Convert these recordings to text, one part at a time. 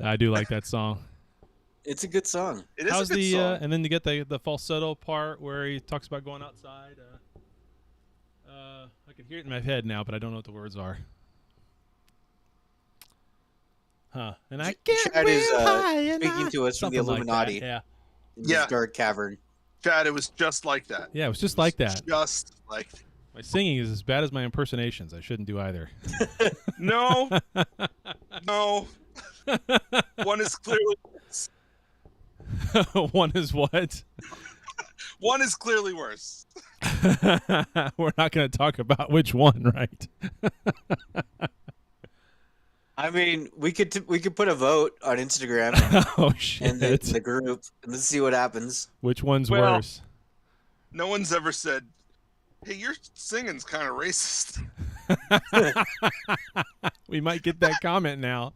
I do like that song. It's a good song. It is How's a good song. and then you get the falsetto part where he talks about going outside. I can hear it in my head now, but I don't know what the words are. Huh? And I get Chad is high speaking to us from the something like Illuminati. that, In this dark cavern. Chad, it was just like that. Yeah, it was just like that. Just like that. My singing is as bad as my impersonations. I shouldn't do either. No. No. One is clearly worse. One is what? One is clearly worse. We're not going to talk about which one, right? I mean, we could put a vote on Instagram Oh shit! and the group, and let's see what happens. Which one's Well, worse? No one's ever said, "Hey, your singing's kind of racist." We might get that comment now.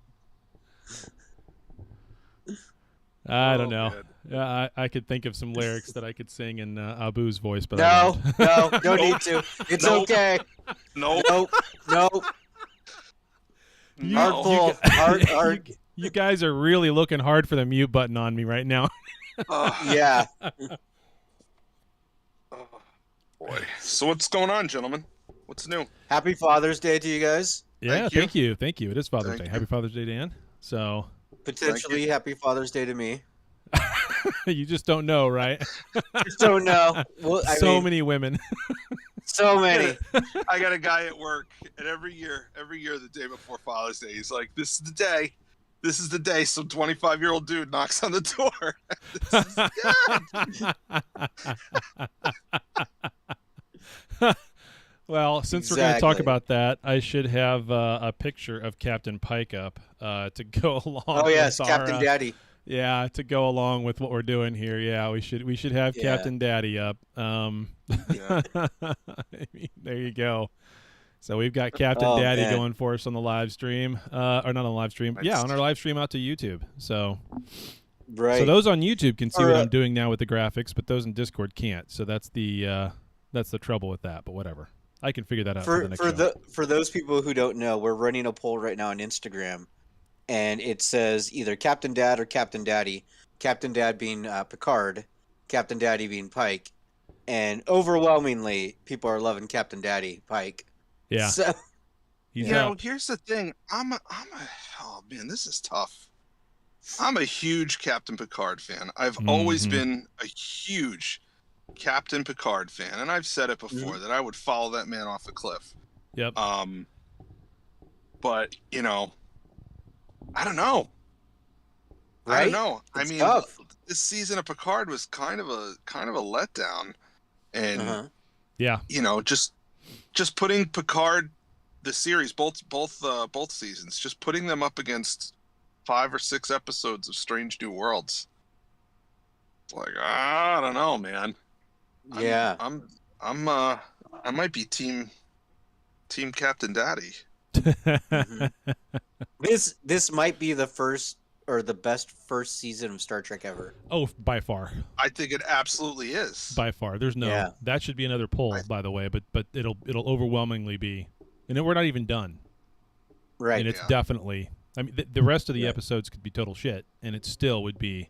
I don't know. I could think of some lyrics that I could sing in Abu's voice, but I won't. don't need to. It's Nope. okay. Nope. Nope. No. Hard. You guys are really looking hard for the mute button on me right now. Yeah. Oh, boy. So what's going on, gentlemen? What's new? Happy Father's Day to you guys. Yeah, Thank you. thank you. It is Father's Thank Day. you. Happy Father's Day, Dan. So Potentially happy Father's Day to me. you just don't know, right? Just don't know. Well, I mean, Many women. so many. I got a guy at work, and every year, the day before Father's Day, he's like, "This is the day. This is the day." Some 25-year-old dude knocks on the door. Well, since we're going to talk about that, I should have a picture of Captain Pike up to go along. Oh yes, with Captain our, Daddy. Yeah, to go along with what we're doing here. Yeah, we should have Captain Daddy up. I mean, there you go. So we've got Captain Daddy going for us on the live stream, or not on the live stream. Yeah, on our live stream out to YouTube. So those on YouTube can see what I'm doing now with the graphics, but those in Discord can't. So that's the trouble with that. But whatever, I can figure that out for the next show. For those people who don't know, we're running a poll right now on Instagram, and it says either Captain Dad or Captain Daddy. Captain Dad being Picard, Captain Daddy being Pike, and overwhelmingly people are loving Captain Daddy Pike. Yeah. So, here's the thing. Oh man, this is tough. I'm a huge Captain Picard fan. I've always been a huge Captain Picard fan, and I've said it before that I would follow that man off a cliff. Yep. But I don't know. right? I don't know. It's tough. This season of Picard was kind of a letdown, and just putting Picard, the series, both seasons, just putting them up against 5 or 6 episodes of Strange New Worlds. It's like, I don't know, man. Yeah. I might be team Captain Daddy. This might be the first or the best first season of Star Trek ever. Oh, by far. I think it absolutely is. By far. There's no that should be another poll, by the way, but it'll overwhelmingly be, and then we're not even done. Right. And it's definitely, I mean, the rest of the episodes could be total shit, and it still would be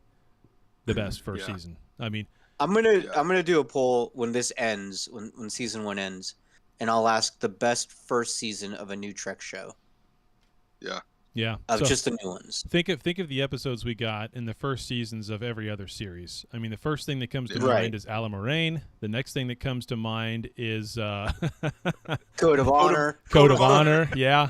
the best first season. I mean, I'm gonna do a poll when this ends, when season 1 ends, and I'll ask the best first season of a new Trek show. Yeah. Yeah. Of just the new ones. Think of the episodes we got in the first seasons of every other series. I mean, the first thing that comes to mind is Ala Moraine. The next thing that comes to mind is Code of Honor. Code of Honor. Yeah.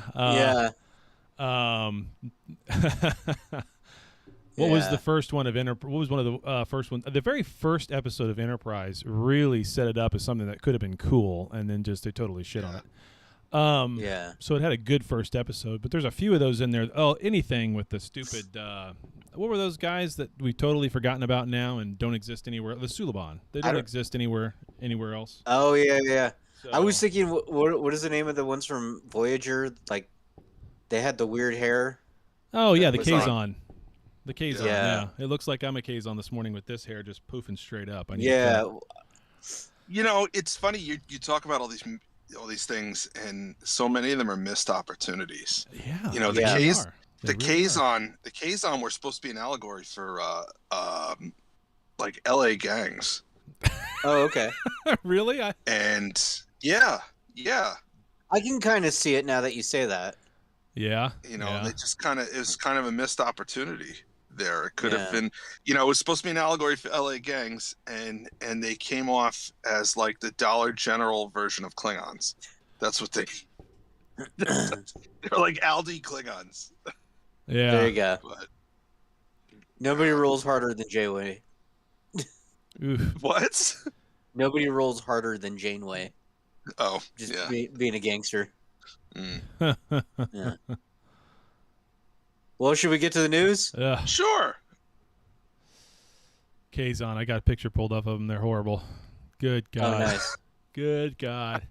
What was the first one of What was one of the first ones? The very first episode of Enterprise really set it up as something that could have been cool, and then just they totally shit on it. So it had a good first episode, but there's a few of those in there. Oh, anything with the stupid. What were those guys that we've totally forgotten about now and don't exist anywhere? The Suliban. They don't exist anywhere else. Oh yeah. So, I was thinking, what is the name of the ones from Voyager? Like, they had the weird hair. Oh yeah, the Kazon. The Kazon. Yeah. It looks like I'm a Kazon this morning with this hair just poofing straight up. It's funny you talk about all these things, and so many of them are missed opportunities. Yeah. The Kazon were supposed to be an allegory for like LA gangs. Oh, okay. Really? Yeah. I can kind of see it now that you say that. Yeah. They just it was kind of a missed opportunity there. It could have been, it was supposed to be an allegory for LA gangs, and they came off as like the Dollar General version of Klingons. That's what they're like Aldi Klingons. Yeah. There you go. But, nobody rolls harder than Janeway. What? Nobody rolls harder than Janeway. Oh, just being a gangster. Yeah. Well, should we get to the news? Sure. Kazon, I got a picture pulled up of them. They're horrible. Good God. Oh, nice. Good God.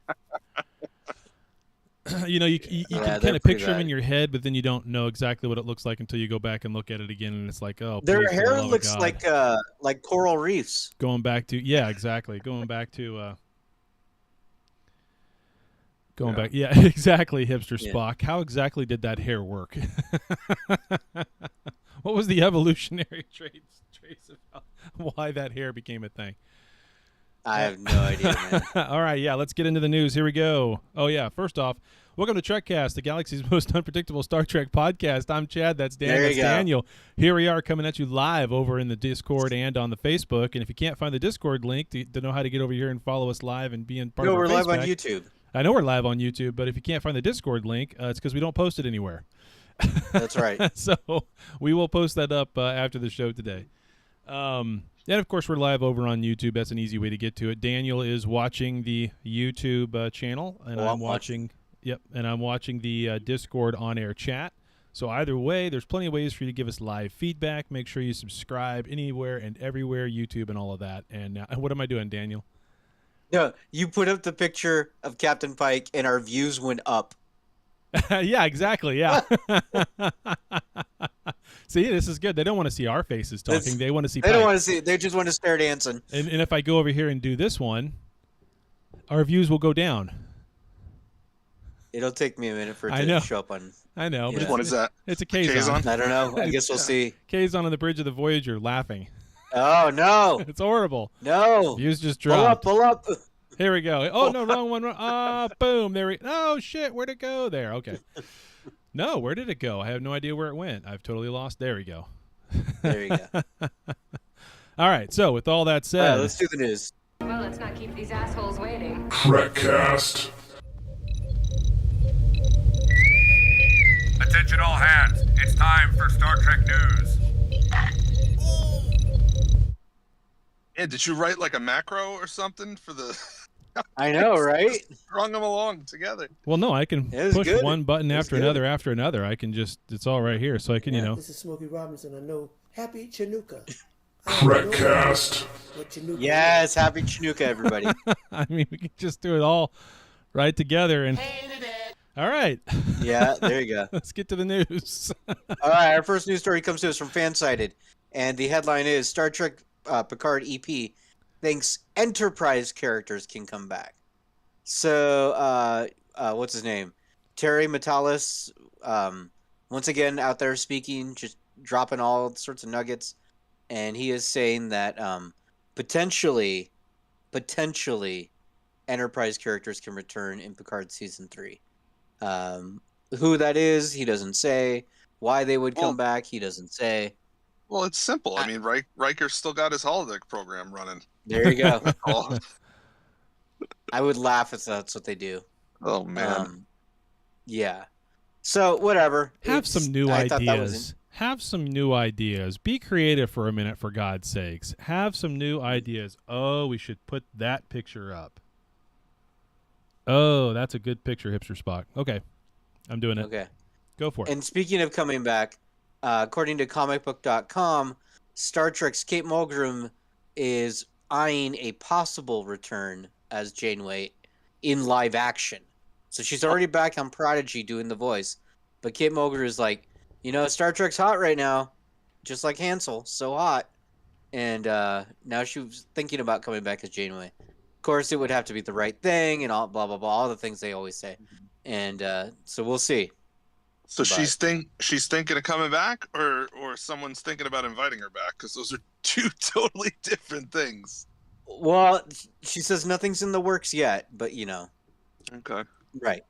You can kind of picture them in your head, but then you don't know exactly what it looks like until you go back and look at it again, and it's like, oh, their hair looks like coral reefs. Going back to exactly. Going back, yeah, exactly, hipster Spock. How exactly did that hair work? What was the evolutionary trace of why that hair became a thing? I have no idea, man. All right, let's get into the news. Here we go. Oh, yeah, first off, welcome to Trekcast, the galaxy's most unpredictable Star Trek podcast. I'm Chad, that's Dan, that's Daniel. Here we are coming at you live over in the Discord and on the Facebook. And if you can't find the Discord link to know how to get over here and follow us live and be in part of our we're Facebook, live on YouTube. I know we're live on YouTube, but if you can't find the Discord link, it's because we don't post it anywhere. That's right. So we will post that up after the show today. And, of course, we're live over on YouTube. That's an easy way to get to it. Daniel is watching the YouTube channel, and I'm watching the Discord on-air chat. So either way, there's plenty of ways for you to give us live feedback. Make sure you subscribe anywhere and everywhere, YouTube and all of that. And what am I doing, Daniel? No, you put up the picture of Captain Pike, and our views went up. Yeah, exactly. Yeah. See, this is good. They don't want to see our faces talking. They want to see. They don't want to see. They just want to stare dancing. And if I go over here and do this one, our views will go down. It'll take me a minute for it to show up on. I know. Which one is that? It's a Kazon. I don't know. I guess we'll see. Kazon on the bridge of the Voyager laughing. Oh, no. It's horrible. No. Views just dropped. Pull up. Here we go. Oh, no, wrong one. Boom. There oh, shit. Where'd it go? There. Okay. No, where did it go? I have no idea where it went. I've totally lost. There we go. There you go. All right. So with all that said. Let's do the news. Well, let's not keep these assholes waiting. Trekcast. Attention all hands. It's time for Star Trek news. Yeah, did you write like a macro or something for the... I know, right? Strung them along together. Well, no, I can push one button after another. I can just, it's all right here. So I can, This is Smokey Robinson. I know. Happy Chinooka. Trekcast. Yes, happy Chinooka, everybody. I mean, we can just do it all right together. And all right. Yeah, there you go. Let's get to the news. All right, our first news story comes to us from Fansided. And the headline is Star Trek Picard EP thinks Enterprise characters can come back. So, what's his name? Terry Matalis, once again out there speaking, just dropping all sorts of nuggets. And he is saying that potentially Enterprise characters can return in Picard Season 3. Who that is, he doesn't say. Why they would come back, he doesn't say. Well, it's simple. I mean, Riker's still got his holodeck program running. There you go. I would laugh if that's what they do. Oh, man. Yeah. So, whatever. Have some new ideas. Have some new ideas. Be creative for a minute, for God's sakes. Have some new ideas. Oh, we should put that picture up. Oh, that's a good picture, hipster Spock. Okay. I'm doing it. Okay. Go for it. And speaking of coming back, according to comicbook.com, Star Trek's Kate Mulgrew is eyeing a possible return as Janeway in live action. So she's already back on Prodigy doing the voice. But Kate Mulgrew is like, Star Trek's hot right now. Just like Hansel. So hot. And now she was thinking about coming back as Janeway. Of course, it would have to be the right thing and all blah, blah, blah. All the things they always say. And so we'll see. So she's thinking of coming back, or someone's thinking about inviting her back, because those are two totally different things. Well, she says nothing's in the works yet, but Okay. Right.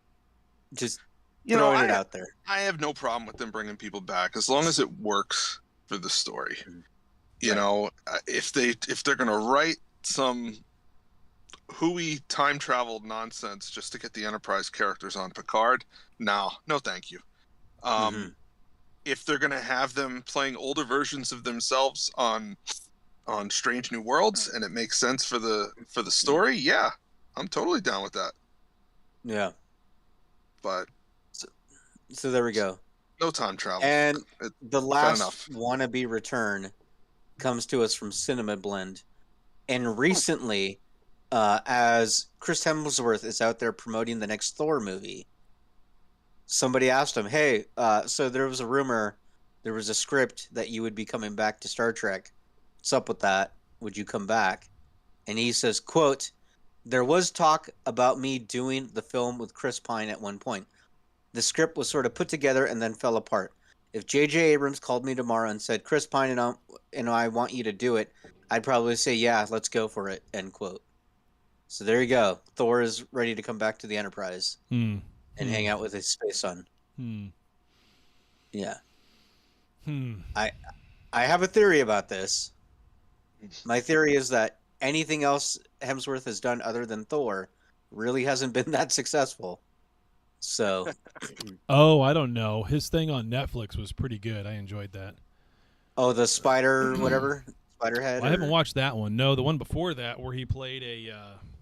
Just throwing it out there. I have no problem with them bringing people back as long as it works for the story. You know, if they're gonna write some hooey time travel nonsense just to get the Enterprise characters on Picard, no thank you. If they're gonna have them playing older versions of themselves on Strange New Worlds and it makes sense for the story, yeah, I'm totally down with that. Yeah. But so there we go. No time travel. And the last wannabe return comes to us from Cinema Blend. And recently, as Chris Hemsworth is out there promoting the next Thor movie, somebody asked him, hey, so there was a rumor, there was a script that you would be coming back to Star Trek. What's up with that? Would you come back? And he says, quote, there was talk about me doing the film with Chris Pine at one point. The script was sort of put together and then fell apart. If J.J. Abrams called me tomorrow and said, Chris Pine and I want you to do it, I'd probably say, yeah, let's go for it, end quote. So there you go. Thor is ready to come back to the Enterprise and hang out with his space son. Yeah. I have a theory about this. My theory is that anything else Hemsworth has done other than Thor really hasn't been that successful. So, I don't know. His thing on Netflix was pretty good. I enjoyed that. Oh, the Spider, whatever, Spiderhead. Well, I haven't watched that one. No, the one before that where he played a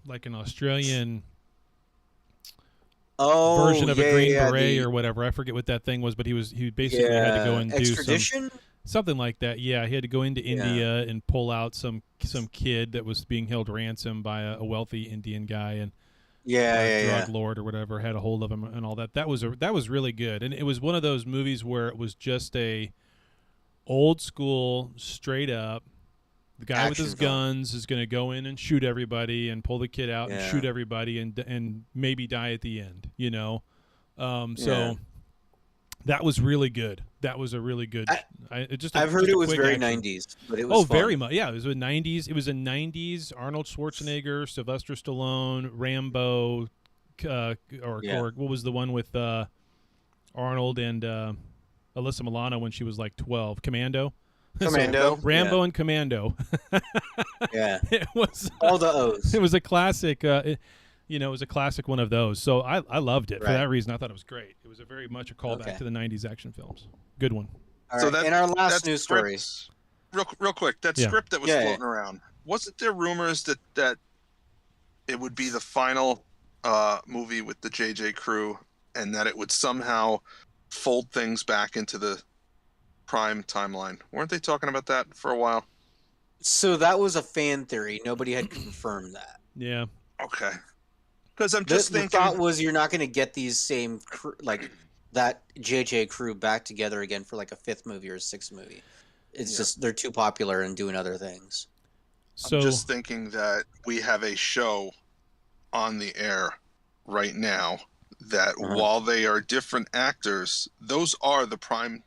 like an Australian version of a Green Beret or whatever. I forget what that thing was, but he basically had to go and do something like that. Yeah, he had to go into India and pull out some kid that was being held ransom by a wealthy Indian guy and. Drug lord or whatever had a hold of him and all that. That was really good, and it was one of those movies where it was just a old school, straight up. The guy action with his guns is going to go in and shoot everybody and pull the kid out and shoot everybody and maybe die at the end. So that was really good. That was a really good. I've heard it was very action. 90s, but it was fun. Very much. Yeah, it was a 90s. It was a 90s Arnold Schwarzenegger, Sylvester Stallone, Rambo, or what was the one with Arnold and Alyssa Milano when she was like 12? Commando. Rambo and Commando. Yeah, it was all the O's. It was a classic. It was a classic one of those. So I loved it. For that reason, I thought it was great. It was very much a callback to the 90s action films. Good one. All right. And our last news story. Real quick, that script that was floating around, wasn't there rumors that it would be the final movie with the JJ crew and that it would somehow fold things back into the Prime timeline? Weren't they talking about that for a while? So that was a fan theory. Nobody had confirmed that. Yeah. Okay. Because I'm just thinking. The thought was you're not going to get these same that JJ crew back together again for like a fifth movie or a sixth movie. It's just they're too popular and doing other things. So I'm just thinking that we have a show on the air right now that while they are different actors, those are the Prime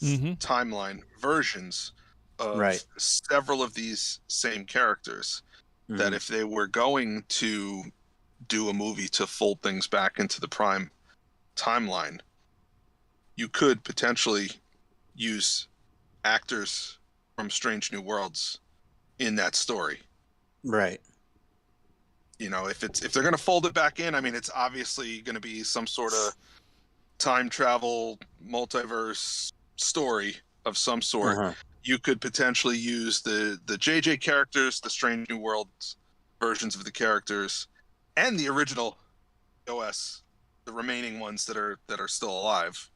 timeline versions of several of these same characters. That if they were going to do a movie to fold things back into the Prime timeline, you could potentially use actors from Strange New Worlds in that story. Right. If they're going to fold it back in, I mean, it's obviously going to be some sort of time travel multiverse story of some sort. You could potentially use the JJ characters, the Strange New Worlds versions of the characters, and the original OS, the remaining ones that are still alive.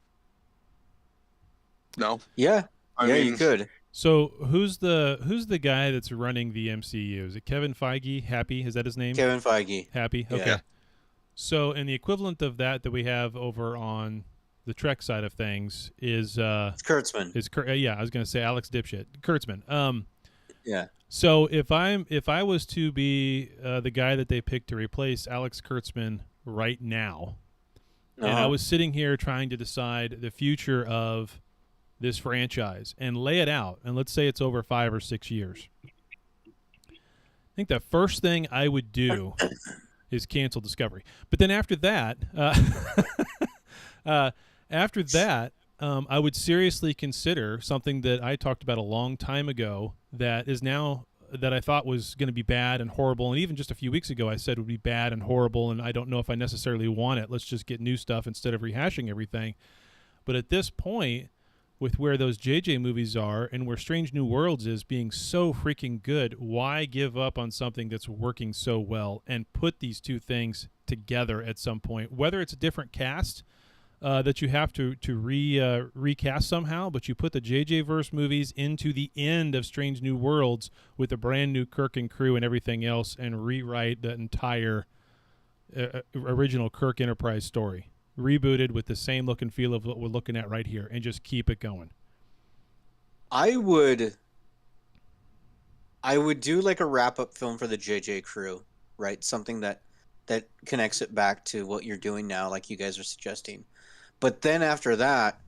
No? Yeah. I mean, you could. So who's the guy that's running the MCU? Is it Kevin Feige? Happy? Is that his name? Kevin Feige. Happy? Okay. Yeah. So, and the equivalent of that we have over on the Trek side of things is it's Kurtzman. I was going to say Alex Dipshit. Kurtzman. Yeah. So if I was to be the guy that they picked to replace Alex Kurtzman right now, And I was sitting here trying to decide the future of this franchise and lay it out. And let's say it's over 5 or 6 years. I think the first thing I would do is cancel Discovery. But then after that, I would seriously consider something that I talked about a long time ago that is now that I thought was going to be bad and horrible. And even just a few weeks ago, I said would be bad and horrible, and I don't know if I necessarily want it. Let's just get new stuff instead of rehashing everything. But at this point, with where those JJ movies are and where Strange New Worlds is being so freaking good, why give up on something that's working so well and put these two things together at some point, whether it's a different cast that you have to recast somehow, but you put the JJ verse movies into the end of Strange New Worlds with a brand new Kirk and crew and everything else, and rewrite the entire original Kirk Enterprise story, rebooted with the same look and feel of what we're looking at right here, and just keep it going. I would do like a wrap-up film for the JJ crew, right? Something that connects it back to what you're doing now, like you guys are suggesting. But then after that,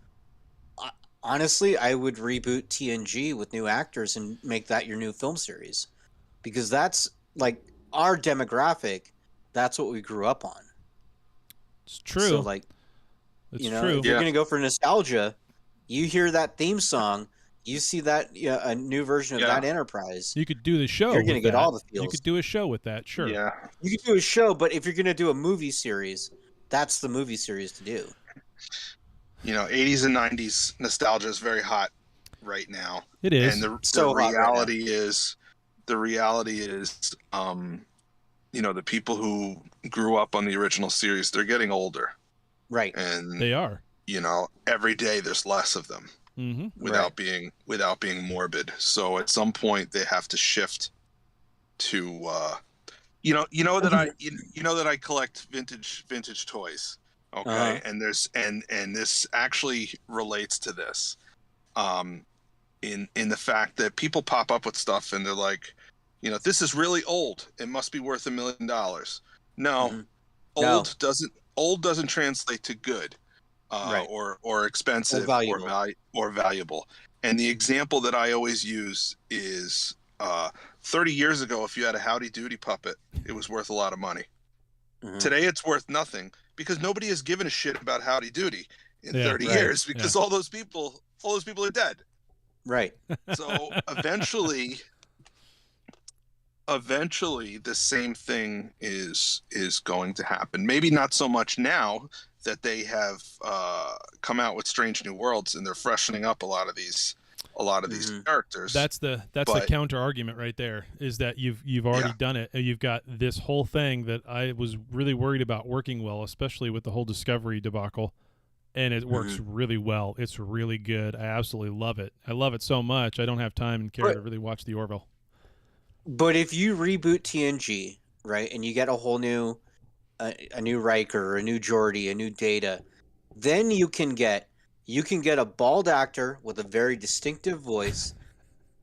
honestly, I would reboot TNG with new actors and make that your new film series, because that's like our demographic. That's what we grew up on. It's true. So like, it's you know, true. if you're gonna go for nostalgia, you hear that theme song, you see that a new version of that Enterprise. You could do the show. You're gonna get all the feels. You could do a show with that, sure. Yeah. You could do a show, but if you're gonna do a movie series, that's the movie series to do. You know, 80s and 90s nostalgia is very hot right now. It is. And the reality is, you know, the people who grew up on the original series, they're getting older. Right. And they are. You know, every day there's less of them. Mm-hmm. Without being morbid. So at some point they have to shift to you know that I collect vintage toys. Okay. And there's and this actually relates to this. In the fact that people pop up with stuff and they're like, you know, this is really old. It must be worth $1 million. No. Old doesn't translate to good. Right. or expensive or valuable. And the example that I always use is 30 years ago, if you had a Howdy Doody puppet, it was worth a lot of money. Mm-hmm. Today it's worth nothing because nobody has given a shit about Howdy Doody in 30 years because all those people are dead. Right. So eventually the same thing is going to happen. Maybe not so much now that they have come out with Strange New Worlds and they're freshening up a lot of these characters. That's the counter argument right there, is that you've already done it. You've got this whole thing that I was really worried about working well, especially with the whole Discovery debacle, and it works really well. It's really good. I absolutely love it. I love it so much I don't have time and care to really watch the Orville. But if you reboot TNG, right, and you get a whole new a new Riker, a new Geordi, a new Data, then you can get a bald actor with a very distinctive voice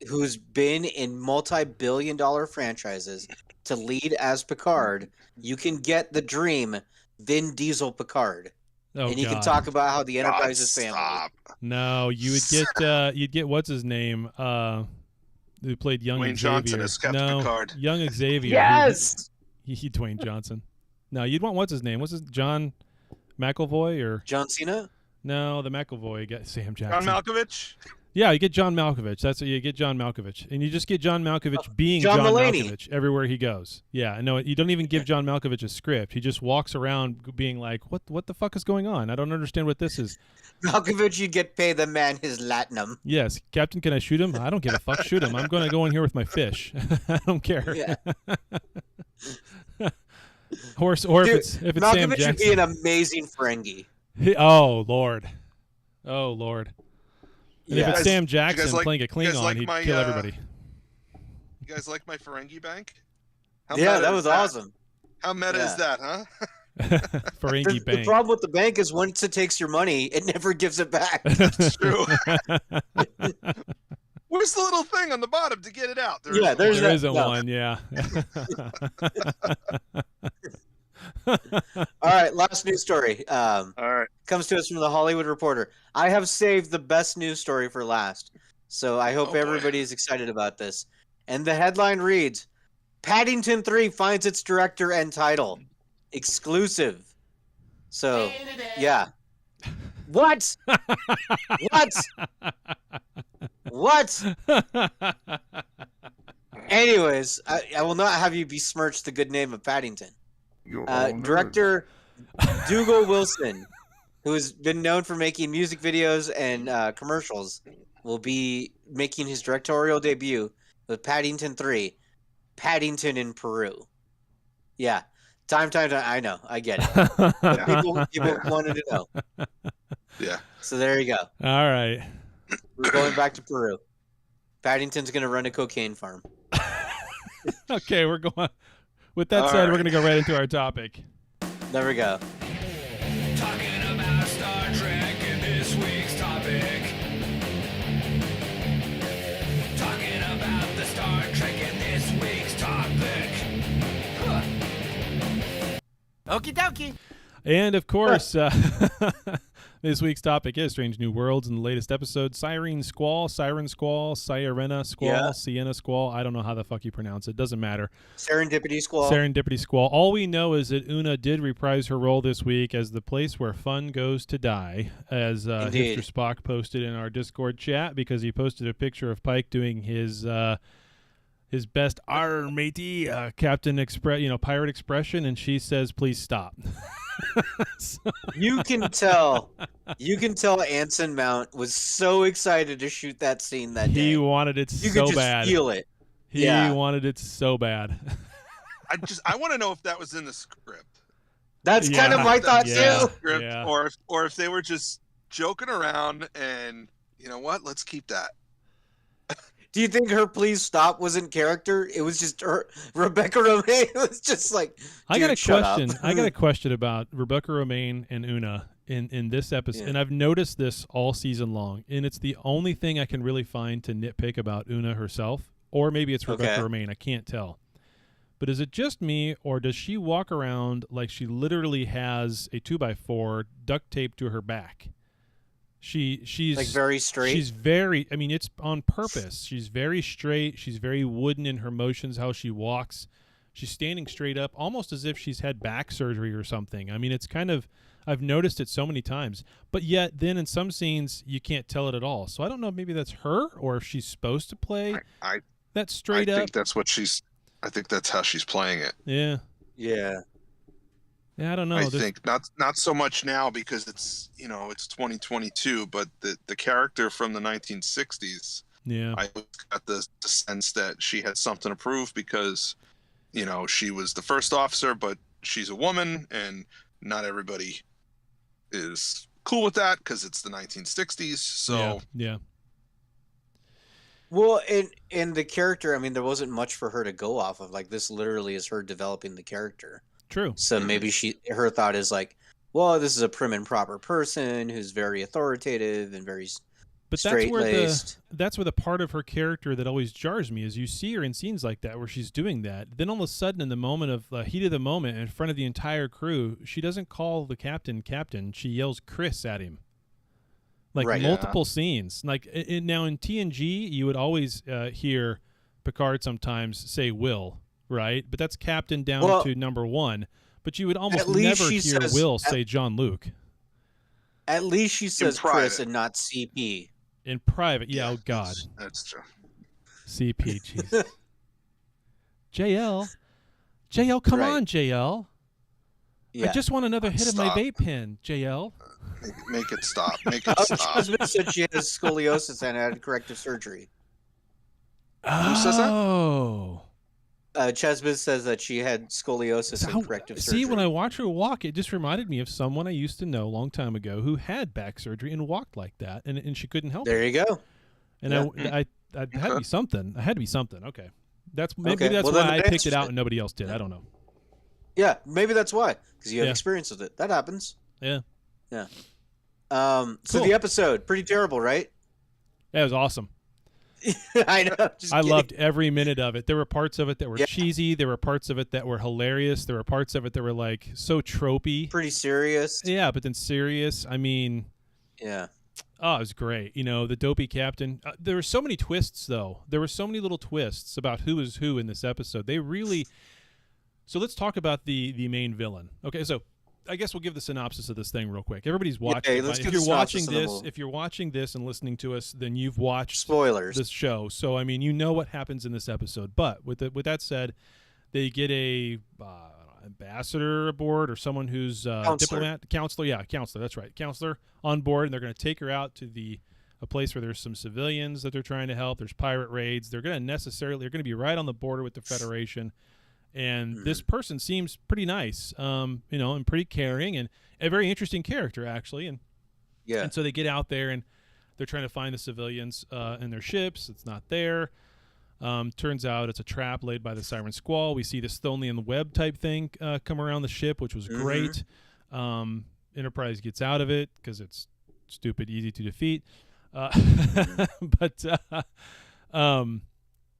who's been in multi-billion-dollar franchises to lead as Picard. You can get the dream Vin Diesel Picard. And you can talk about how the Enterprise is family. No, you would get what's his name? Who played young Dwayne Xavier? Johnson as Captain Picard. Young Xavier. Yes. He Dwayne Johnson. No, you'd want what's his name? What's his John McAvoy or John Cena? No, the McAvoy got Sam Jackson. John Malkovich. Yeah, you get John Malkovich. That's what you get, John Malkovich, and you just get John Malkovich being John Malkovich everywhere he goes. Yeah, no, you don't even give John Malkovich a script. He just walks around being like, "What the fuck is going on? I don't understand what this is." Malkovich, you get paid the man his latinum. Yes, Captain, can I shoot him? I don't give a fuck. Shoot him. I'm going to go in here with my fish. I don't care. Yeah. or if it's Malkovich Sam Jackson. would be an amazing Ferengi. Oh Lord. And if it's Sam Jackson playing a Klingon, he'd kill everybody. You guys like my Ferengi bank? That was awesome. How meta is that, huh? Ferengi bank. The problem with the bank is once it takes your money, it never gives it back. That's true. Where's the little thing on the bottom to get it out? There isn't one, yeah. All right, last news story. All right. Comes to us from the Hollywood Reporter. I have saved the best news story for last, so I hope everybody is excited about this. And the headline reads, Paddington 3 finds its director and title. Exclusive. So, yeah. What? What? Anyways, I will not have you besmirch the good name of Paddington. Director Dougal Wilson, who has been known for making music videos and commercials, will be making his directorial debut with Paddington 3, Paddington in Peru. Yeah. Time. I know. I get it. People wanted to know. Yeah. So there you go. All right. We're going back to Peru. Paddington's going to run a cocaine farm. Okay, we're going. With that said, we're going to go right into our topic. There we go. Talking about Star Trek in this week's topic. Talking about the Star Trek in this week's topic. Okie dokie. And of course, this week's topic is Strange New Worlds in the latest episode. Siren Squall, Sirena Squall, Sienna Squall. I don't know how the fuck you pronounce it. Doesn't matter. Serendipity Squall. Serendipity Squall. All we know is that Una did reprise her role this week as the place where fun goes to die, as Hipster Spock posted in our Discord chat, because he posted a picture of Pike doing his best "Arr, matey," Captain pirate expression, and she says, "Please stop." You can tell Anson Mount was so excited to shoot that scene that day. He wanted it you so could just bad. Feel it. He wanted it so bad. I want to know if that was in the script. That's kind of my thought too. Script, or if they were just joking around and you know what? Let's keep that. Do you think her "please stop" was in character? It was just her, Rebecca Romijn was just like, I got a shut question. up. I got a question about Rebecca Romijn and Una in this episode, and I've noticed this all season long, and it's the only thing I can really find to nitpick about Una herself, or maybe it's Rebecca Romijn. I can't tell. But is it just me, or does she walk around like she literally has a 2x4 duct taped to her back? She's like very straight. She's very. I mean, it's on purpose. She's very straight. She's very wooden in her motions. How she walks, she's standing straight up, almost as if she's had back surgery or something. I mean, it's kind of. I've noticed it so many times, but yet then in some scenes you can't tell it at all. So I don't know if maybe that's her or if she's supposed to play that straight up. I think that's what she's. I think that's how she's playing it. Yeah. Yeah. Yeah, I don't know. I think not so much now because it's it's 2022, but the character from the 1960s. Yeah, I got the sense that she had something to prove because she was the first officer, but she's a woman, and not everybody is cool with that because it's the 1960s. So yeah. Well, in the character, I mean, there wasn't much for her to go off of. Like, this literally is her developing the character. True. So maybe her thought is like, well, this is a prim and proper person who's very authoritative and very straight-laced. That's where the part of her character that always jars me is you see her in scenes like that where she's doing that. Then all of a sudden, in the moment of the heat of the moment, in front of the entire crew, she doesn't call the captain. She yells Chris at him. Like multiple scenes. Like now in TNG, you would always hear Picard sometimes say Will. Right, but that's captain down to number 1. But you would almost never hear Will say John Luke. At least she says Chris and not CP. In private, oh God, that's true. CP, jeez. JL, come on, JL. Yeah. I just want another hit of my vape pen, JL. Make it stop. Make it stop. Husband said she has scoliosis and had corrective surgery. Who says that? Oh. Chesbis says that she had scoliosis and corrective surgery. See, when I watch her walk, it just reminded me of someone I used to know a long time ago who had back surgery and walked like that, and she couldn't help it. There you go. And I had to be something. I had to be something. Okay. Maybe that's why I picked it out and nobody else did. I don't know. Yeah, maybe that's why. Because you have experience with it. That happens. Yeah. Yeah. So the episode, pretty terrible, right? Yeah, it was awesome. I know. I loved every minute of it. There were parts of it that were cheesy. There were parts of it that were hilarious. There were parts of it that were like so tropey. Pretty serious. Yeah, but then serious. I mean, yeah. Oh, it was great. You know, the dopey captain. There were so many twists, though. There were so many little twists about who is who in this episode. They really. So let's talk about the main villain. Okay, so I guess we'll give the synopsis of this thing real quick. Everybody's watching. If you're watching this and listening to us, then you've watched spoilers this show. So I mean, you know what happens in this episode. But with that said, they get a ambassador aboard or someone who's counselor. That's right, counselor on board, and they're going to take her out to a place where there's some civilians that they're trying to help. There's pirate raids. They're going to be right on the border with the Federation. And this person seems pretty nice, and pretty caring, and a very interesting character, actually. And so they get out there, and they're trying to find the civilians in their ships. It's not there. Turns out it's a trap laid by the Siren Squall. We see this Tholian web type thing come around the ship, which was great. Enterprise gets out of it because it's stupid, easy to defeat.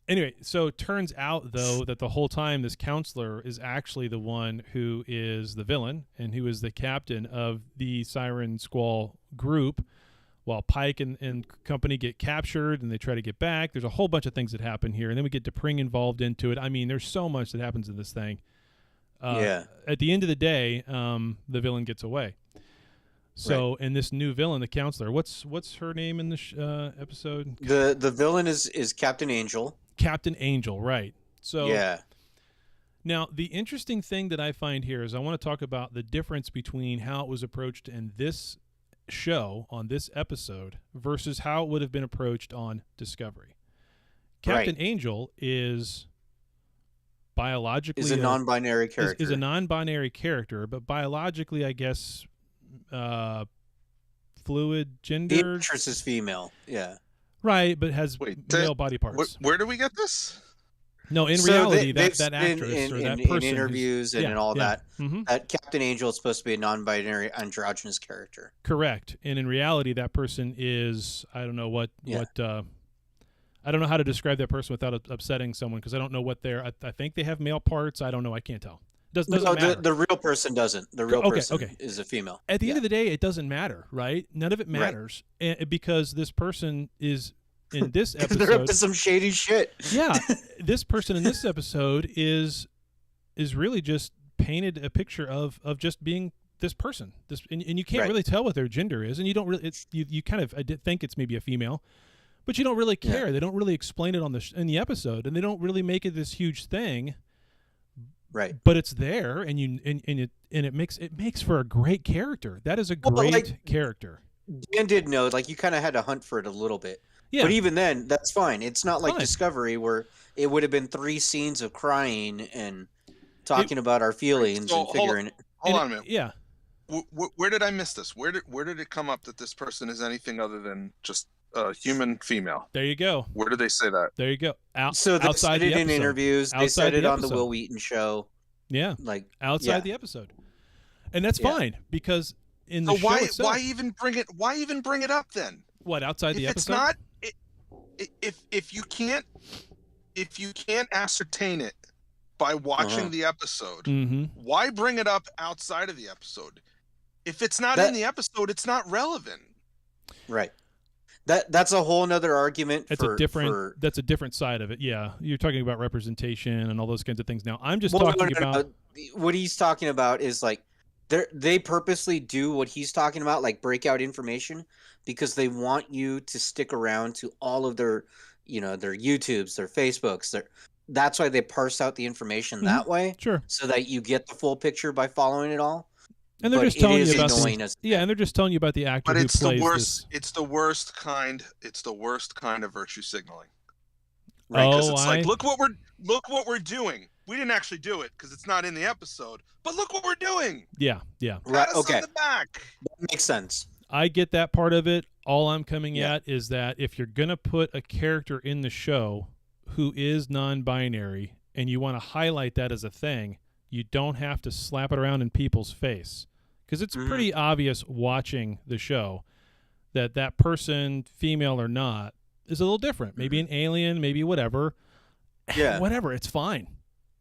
Anyway, so it turns out, though, that the whole time this counselor is actually the one who is the villain and who is the captain of the Siren Squall group, while Pike and company get captured and they try to get back. There's a whole bunch of things that happen here, and then we get D'Pring involved into it. I mean, there's so much that happens in this thing. At the end of the day, the villain gets away. So, and this new villain, the counselor, what's her name in this episode? The villain is Captain Angel. Captain Angel, right. So now the interesting thing that I find here is I want to talk about the difference between how it was approached in this show on this episode versus how it would have been approached on Discovery. Captain Angel is biologically a non-binary character. Is a non-binary character, but biologically, I guess, fluid gender. The actress is female. Yeah. Right, but has male body parts. Where do we get this? No, in reality, that actress or that person. In interviews and all that, that Captain Angel is supposed to be a non-binary androgynous character. Correct. And in reality, that person is, I don't know what I don't know how to describe that person without upsetting someone because I don't know what they're, I think they have male parts. I don't know. I can't tell. Doesn't matter. The real person doesn't. The real person is a female. At the end of the day, it doesn't matter, right? None of it matters because this person is in this episode. They're up to some shady shit. Yeah, this person in this episode is really just painted a picture of just being this person. And you can't really tell what their gender is, and you don't really. You kind of think it's maybe a female, but you don't really care. They don't really explain it in the episode, and they don't really make it this huge thing. Right, but it's there, and it makes for a great character. That is a great character. Dan did know, you kind of had to hunt for it a little bit. Yeah. But even then, that's fine. It's not like Discovery where it would have been 3 scenes of crying and talking about our feelings and figuring it. Hold on a minute. Yeah. Where did I miss this? Where did it come up that this person is anything other than just a human female? There you go. Where did they say that? There you go. So they outside said it the in interviews. They said it on the Will Wheaton show. Yeah. Outside the episode. And that's fine because in the show itself, why even bring it up then? What, outside the episode? If you can't ascertain it by watching the episode, why bring it up outside of the episode? If it's not in the episode, it's not relevant. Right. That's a whole nother argument. That's a different side of it. Yeah, you're talking about representation and all those kinds of things. Now, I'm just talking about what he's talking about is they purposely do what he's talking about, break out information because they want you to stick around to all of their YouTubes, their Facebooks, that's why they parse out the information that way. Sure. So that you get the full picture by following it all. And they're just telling you about and they're just telling you about the actor who plays this. It's the worst kind of virtue signaling. Right? Because it's look what we're doing. We didn't actually do it because it's not in the episode, but look what we're doing. Yeah. Right. Okay. On the back. That makes sense. I get that part of it. All I'm coming at is that if you're gonna put a character in the show who is non-binary and you want to highlight that as a thing, you don't have to slap it around in people's face. Because it's pretty obvious watching the show that person, female or not, is a little different. Maybe an alien, maybe whatever. Yeah. Whatever. It's fine.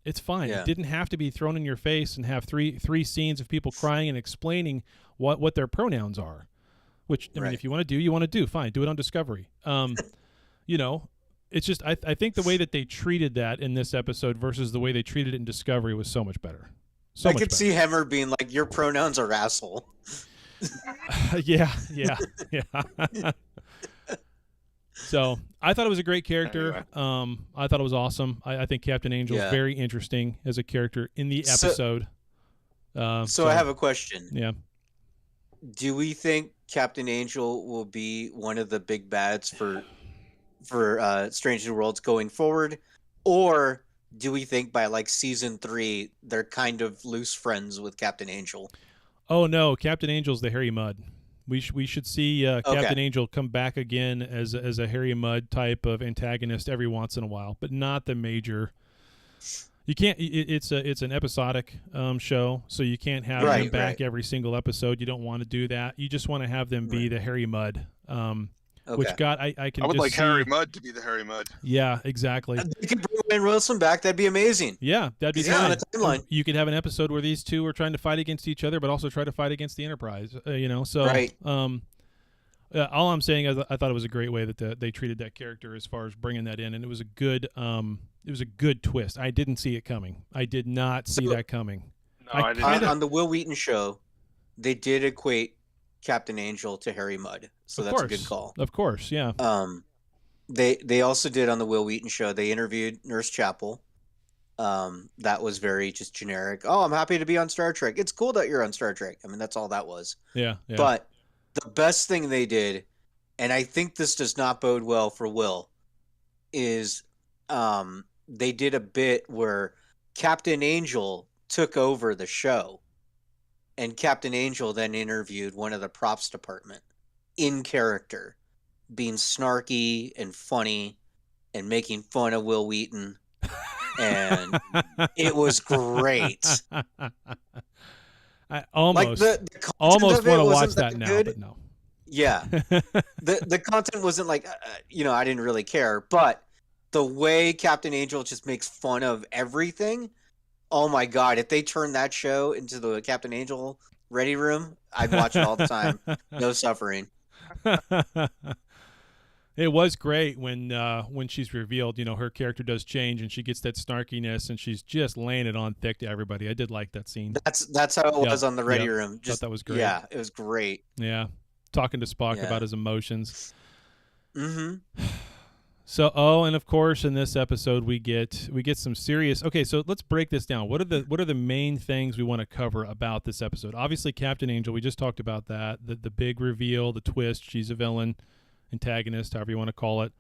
It's fine. Yeah. It didn't have to be thrown in your face and have three scenes of people crying and explaining what their pronouns are. Which, I mean, if you want to do, fine. Do it on Discovery. You know, it's just I think the way that they treated that in this episode versus the way they treated it in Discovery was so much better. I could see Hemmer being like, "Your pronouns are asshole." yeah. So I thought it was a great character. Anyway. I thought it was awesome. I think Captain Angel is very interesting as a character in the episode. So I have a question. Yeah. Do we think Captain Angel will be one of the big bads for Strange New Worlds going forward, or do we think by like season 3 they're kind of loose friends with Captain Angel? Oh no, Captain Angel's the Harry Mudd. We should see Captain Angel come back again as a Harry Mudd type of antagonist every once in a while, but not the major. You can't. It's an episodic show, so you can't have them back every single episode. You don't want to do that. You just want to have them be the Harry Mudd. Which I can. I would just like see, Harry Mudd to be the Harry Mudd. Yeah, exactly. You could bring Wayne Wilson back. That'd be amazing. Yeah, that'd be fun. On the timeline. You could have an episode where these two are trying to fight against each other, but also try to fight against the Enterprise. So all I'm saying is I thought it was a great way that they treated that character as far as bringing that in, and it was a good twist. I didn't see it coming. I did not see that coming. No, I didn't. On the Will Wheaton show, they did equate Captain Angel to Harry Mudd, so that's a good call. Of course, yeah. They also did on the Will Wheaton show. They interviewed Nurse Chapel. That was very just generic. Oh, I'm happy to be on Star Trek. It's cool that you're on Star Trek. I mean, that's all that was. Yeah. But the best thing they did, and I think this does not bode well for Will, is they did a bit where Captain Angel took over the show, and Captain Angel then interviewed one of the props department in character, being snarky and funny and making fun of Will Wheaton. And it was great. I almost the want to watch that now, good. But no. Yeah. the content wasn't like, I didn't really care, but the way Captain Angel just makes fun of everything, oh my God, if they turn that show into the Captain Angel Ready Room, I'd watch it all the time. No suffering. It was great when she's revealed, her character does change and she gets that snarkiness and she's just laying it on thick to everybody. I did like that scene. That's how it was on the Ready Room. Thought that was great. Yeah, it was great. Yeah. Talking to Spock about his emotions. Mm-hmm. So, and of course, in this episode, we get some serious. Okay, so let's break this down. What are the main things we want to cover about this episode? Obviously, Captain Angel. We just talked about that. The big reveal, the twist. She's a villain, antagonist, however you want to call it.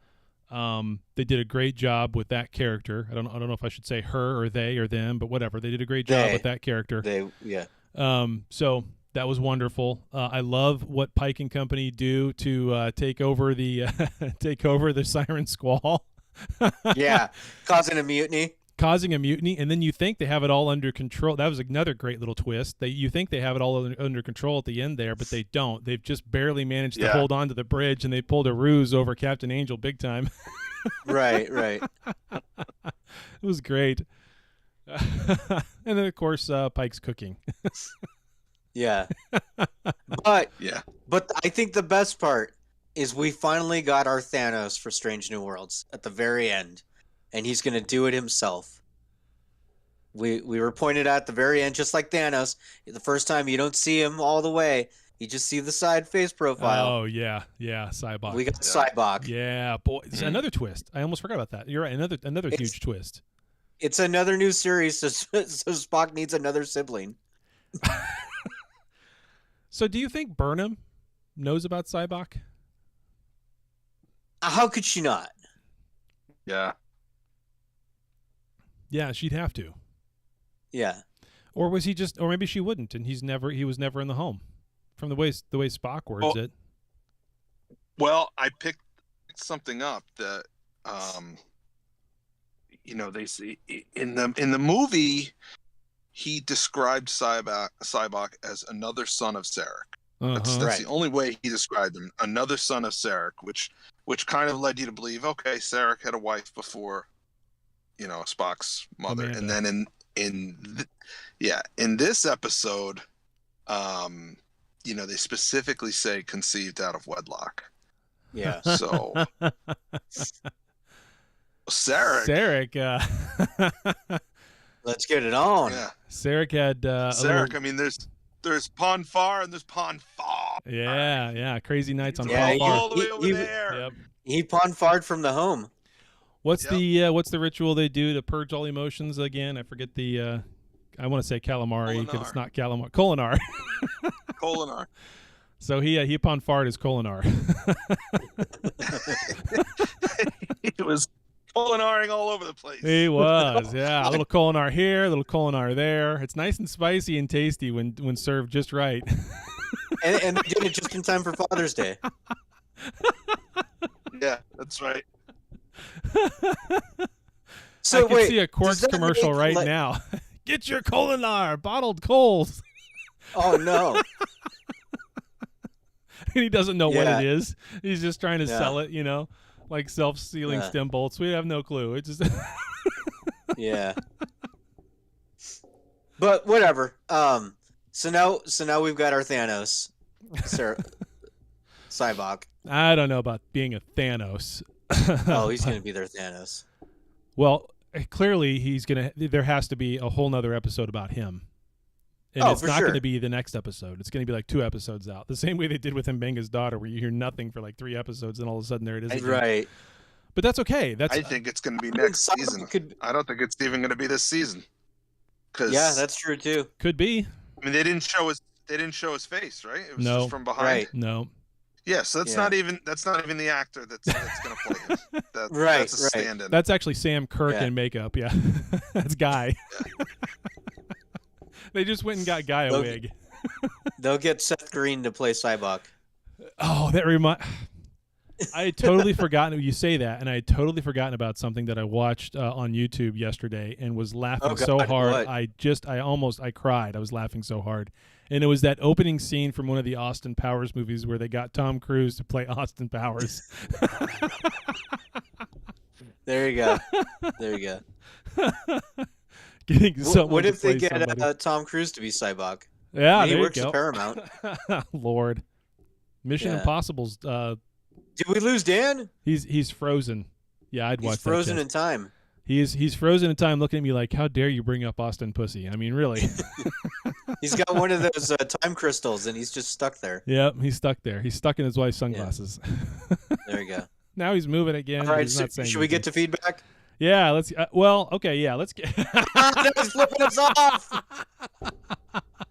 They did a great job with that character. I don't know if I should say her or they or them, but whatever. They did a great job with that character. So that was wonderful. I love what Pike and Company do to take over the Siren Squall. Yeah, causing a mutiny, and then you think they have it all under control. That was another great little twist. You think they have it all under control at the end there, but they don't. They've just barely managed to hold on to the bridge, and they pulled a ruse over Captain Angel big time. Right. It was great. And then, of course, Pike's cooking. Yeah. But I think the best part is we finally got our Thanos for Strange New Worlds at the very end, and he's going to do it himself. We were pointed out at the very end, just like Thanos. The first time you don't see him all the way, you just see the side face profile. Oh yeah, Cybok. We got Cybok. Yeah, boy, it's another twist. I almost forgot about that. You're right. Another huge twist. It's another new series, so Spock needs another sibling. So do you think Burnham knows about Cybok? How could she not? Yeah. Yeah, she'd have to. Yeah. Or was he just, or maybe she wouldn't, and he was never in the home, from the way Spock words it. Well, I picked something up that, they see in the movie, he described Cybok as another son of Sarek. That's the only way he described him. Another son of Sarek, which kind of led you to believe, okay, Sarek had a wife before, Spock's mother. Amanda. And then in this episode, they specifically say conceived out of wedlock. Yeah. So Sarek. Let's get it on. Yeah. Sarek had Sarek. I mean, there's Pon farr and there's Pon farr. Yeah. Crazy nights on Pon farr. All the way over there. Yep. He Pon farred from the home. What's the ritual they do to purge all emotions again? I forget the. I want to say calamari because it's not calamari. Kolinar. Kolinar. So he Pon farred his Kolinar. He was Kolinaring all over the place. He was, yeah. A little Kolinar here, a little Kolinar there. It's nice and spicy and tasty when served just right. and they did it just in time for Father's Day. Yeah, that's right. So I can see a Quarks commercial right now. Get your Kolinar, bottled coals. Oh no. And he doesn't know what it is. He's just trying to sell it, like self-sealing stem bolts. We have no clue. It's just Yeah. But whatever. So now we've got our Thanos, Sybok. I don't know about being a Thanos. Oh, he's going to be their Thanos. Well, clearly there has to be a whole nother episode about him. And it's not going to be the next episode. It's going to be like 2 episodes out. The same way they did with Mbenga's daughter, where you hear nothing for like 3 episodes, and all of a sudden there it is again. Right. But that's okay. I think it's going to be next season. I don't think it's even going to be this season. Yeah, that's true too. Could be. I mean, they didn't show his face, right? It was just from behind. Right. No. Yeah, so that's not even the actor that's going to play him. That's a stand-in. That's actually Sam Kirk in makeup. Yeah, that's Guy. Yeah. They just went and got Guy a wig. They'll get Seth Green to play Sybok. Oh, I had totally forgotten. You say that, and I had totally forgotten about something that I watched on YouTube yesterday and was laughing so hard. What? I cried. I was laughing so hard. And it was that opening scene from one of the Austin Powers movies where they got Tom Cruise to play Austin Powers. There you go. There you go. What if they get Tom Cruise to be Sybok? Yeah, he works at Paramount. Lord, Mission Impossible's. Did we lose Dan? He's frozen. Yeah, I'd watch that. He's frozen in time. He's frozen in time, looking at me like, "How dare you bring up Austin Pussy?" I mean, really. He's got one of those time crystals, and he's just stuck there. Yep, he's stuck there. He's stuck in his wife's sunglasses. Yeah. There you go. Now he's moving again. All right, should we get to feedback? Yeah, let's. Okay, yeah, let's get. He's flipping us off.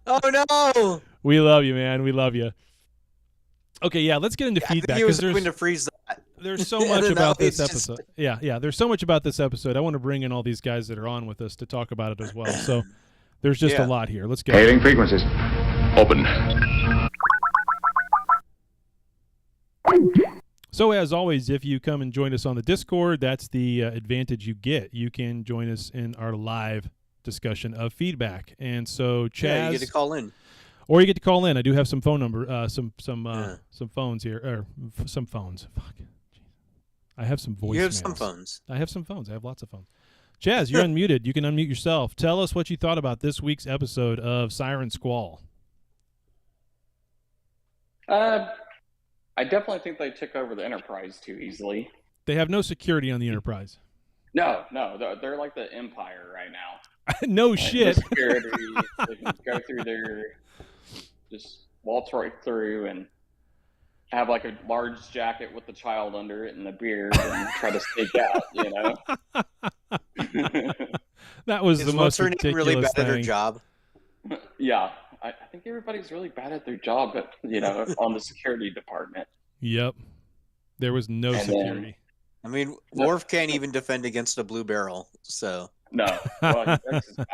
Oh no! We love you, man. We love you. Okay, yeah, let's get into feedback. He was going to freeze that. There's so much about this episode. Yeah, there's so much about this episode. I want to bring in all these guys that are on with us to talk about it as well. So there's just a lot here. Let's get hailing frequencies. Open. So as always, if you come and join us on the Discord, that's the advantage you get. You can join us in our live discussion of feedback. And so Chaz, you get to call in. Or you get to call in. I do have some phone number, some phones here, or some phones. Fuck. I have some voicemails. You have some phones. I have some phones. I have lots of phones. Chaz, you're unmuted. You can unmute yourself. Tell us what you thought about this week's episode of Siren Squall. I definitely think they took over the Enterprise too easily. They have no security on the Enterprise. No, they're like the Empire right now. No shit. No security. They can go through there, just waltz right through and have like a large jacket with the child under it and a beard and try to sneak out, you know? That was the most ridiculous really bad thing. at her job? Yeah. I think everybody's really bad at their job, but on the security department. Yep. There was no security. I mean, Worf can't even defend against a blue barrel, so. No. Well, he breaks his back.